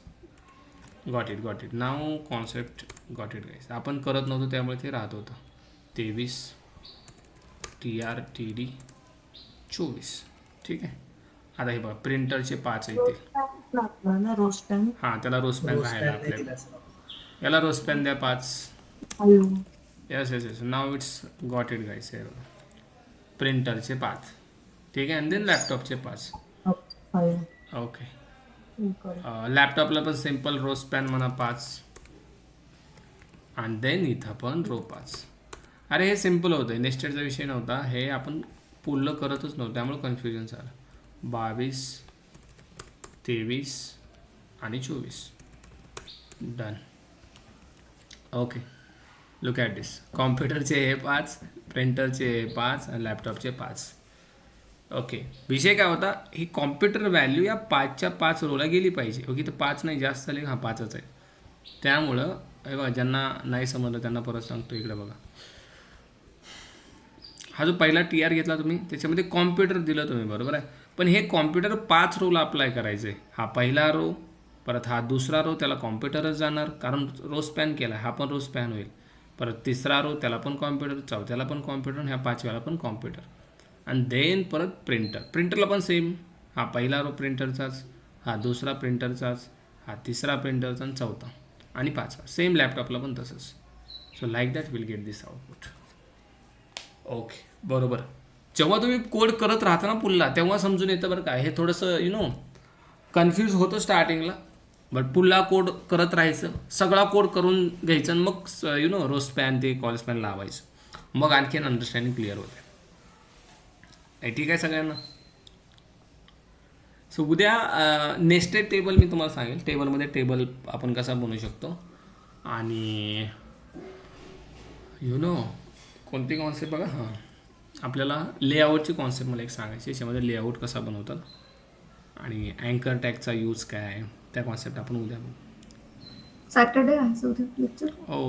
Got it. Now concept got it guys. आपण करत नव्हतो त्यामुळे ते राहत होतं. 23 टीआर टीडी 24. ठीक आहे. आता हे बघा प्रिंटरचे 5 येतील. रोज पॅन हां, त्याला रोज पॅन राहायला आपल्याला. याला रो स्पॅन द्या 5. Hello. Yes yes yes now it's got it guys. हे बघा प्रिंटरचे 5, ठीक आहे. आणि देन लॅपटॉपचे 5. ओके. लॅपटॉपला पण सिम्पल रो स्पॅन म्हणा 5 आणि देन इथं पण रो 5. अरे हे सिम्पल होतं, नेस्टेडचा विषय नव्हता, हे आपण पुल्ल करतच नव्हतं त्यामुळे कन्फ्युजन झालं. 22 23 आणि 24 डन. ओके लुक ॲट दिस. कॉम्प्युटरचे हे 5, प्रिंटरचे हे 5 आणि लॅपटॉपचे 5. ओके विषय काय होता, ही कॉम्प्युटर व्हॅल्यू या 5च्या 5 रोला गेली पाहिजे. ओके तर 5 नाही जास्त झाले, हा 5च आहे. त्यामुळं हे बघा ज्यांना नाही समजलं त्यांना परत सांगतो. इकडे बघा हा जो पहिला TR घेतला तुम्ही त्याच्यामध्ये कॉम्प्युटर दिलं तुम्ही बरोबर आहे, पण हे कॉम्प्युटर 5 रोला अप्लाय करायचं आहे. हा पहिला रो परत हा दुसरा रो त्याला कॉम्प्युटरच जाणार कारण रो स्पॅन केला, हा पण रो स्पॅन होईल. परत तिसरा रो त्याला पण कॉम्प्युटर, चौथ्याला पण कॉम्प्युटर, ह्या 5व्याला पण कॉम्प्युटर. आणि देन परत प्रिंटरला पण सेम, हा पहिला रो प्रिंटरचाच, हा दुसरा प्रिंटरचाच, हा तिसरा प्रिंटरचा आणि चौथा आणि 5वा सेम. लॅपटॉपला पण तसंच. So like that will get this output. Okay बरोबर. जेव्हा तुम्ही कोड करत राहता ना पुल्ला तेव्हा समजून येतं बरं का. हे थोडंसं कन्फ्यूज होतं स्टार्टिंगला, बट पुल्ला कोड करत राहायचं, सगळा कोड करून घ्यायचं आणि मग रो स्पॅन ते कॉल स्पॅन लावायचं, मग आणखीन अंडरस्टँडिंग क्लिअर होते. ठीक आहे सगळ्यांना. सो उद्या नेस्टेड टेबल मी तुम्हाला सांगेल. टेबलमध्ये टेबल आपण कसा बनवू शकतो आणि कोणती कॉन्सेप्ट बघा. हां आपल्याला लेआउटची कॉन्सेप्ट मला एक सांगायची, याच्यामध्ये लेआउट कसा बनवतात आणि अँकर टॅगचा यूज काय आहे त्या कॉन्सेप्ट आपण उद्या बघू. सॅटर्डे आहे उद्या लेक्चर. हो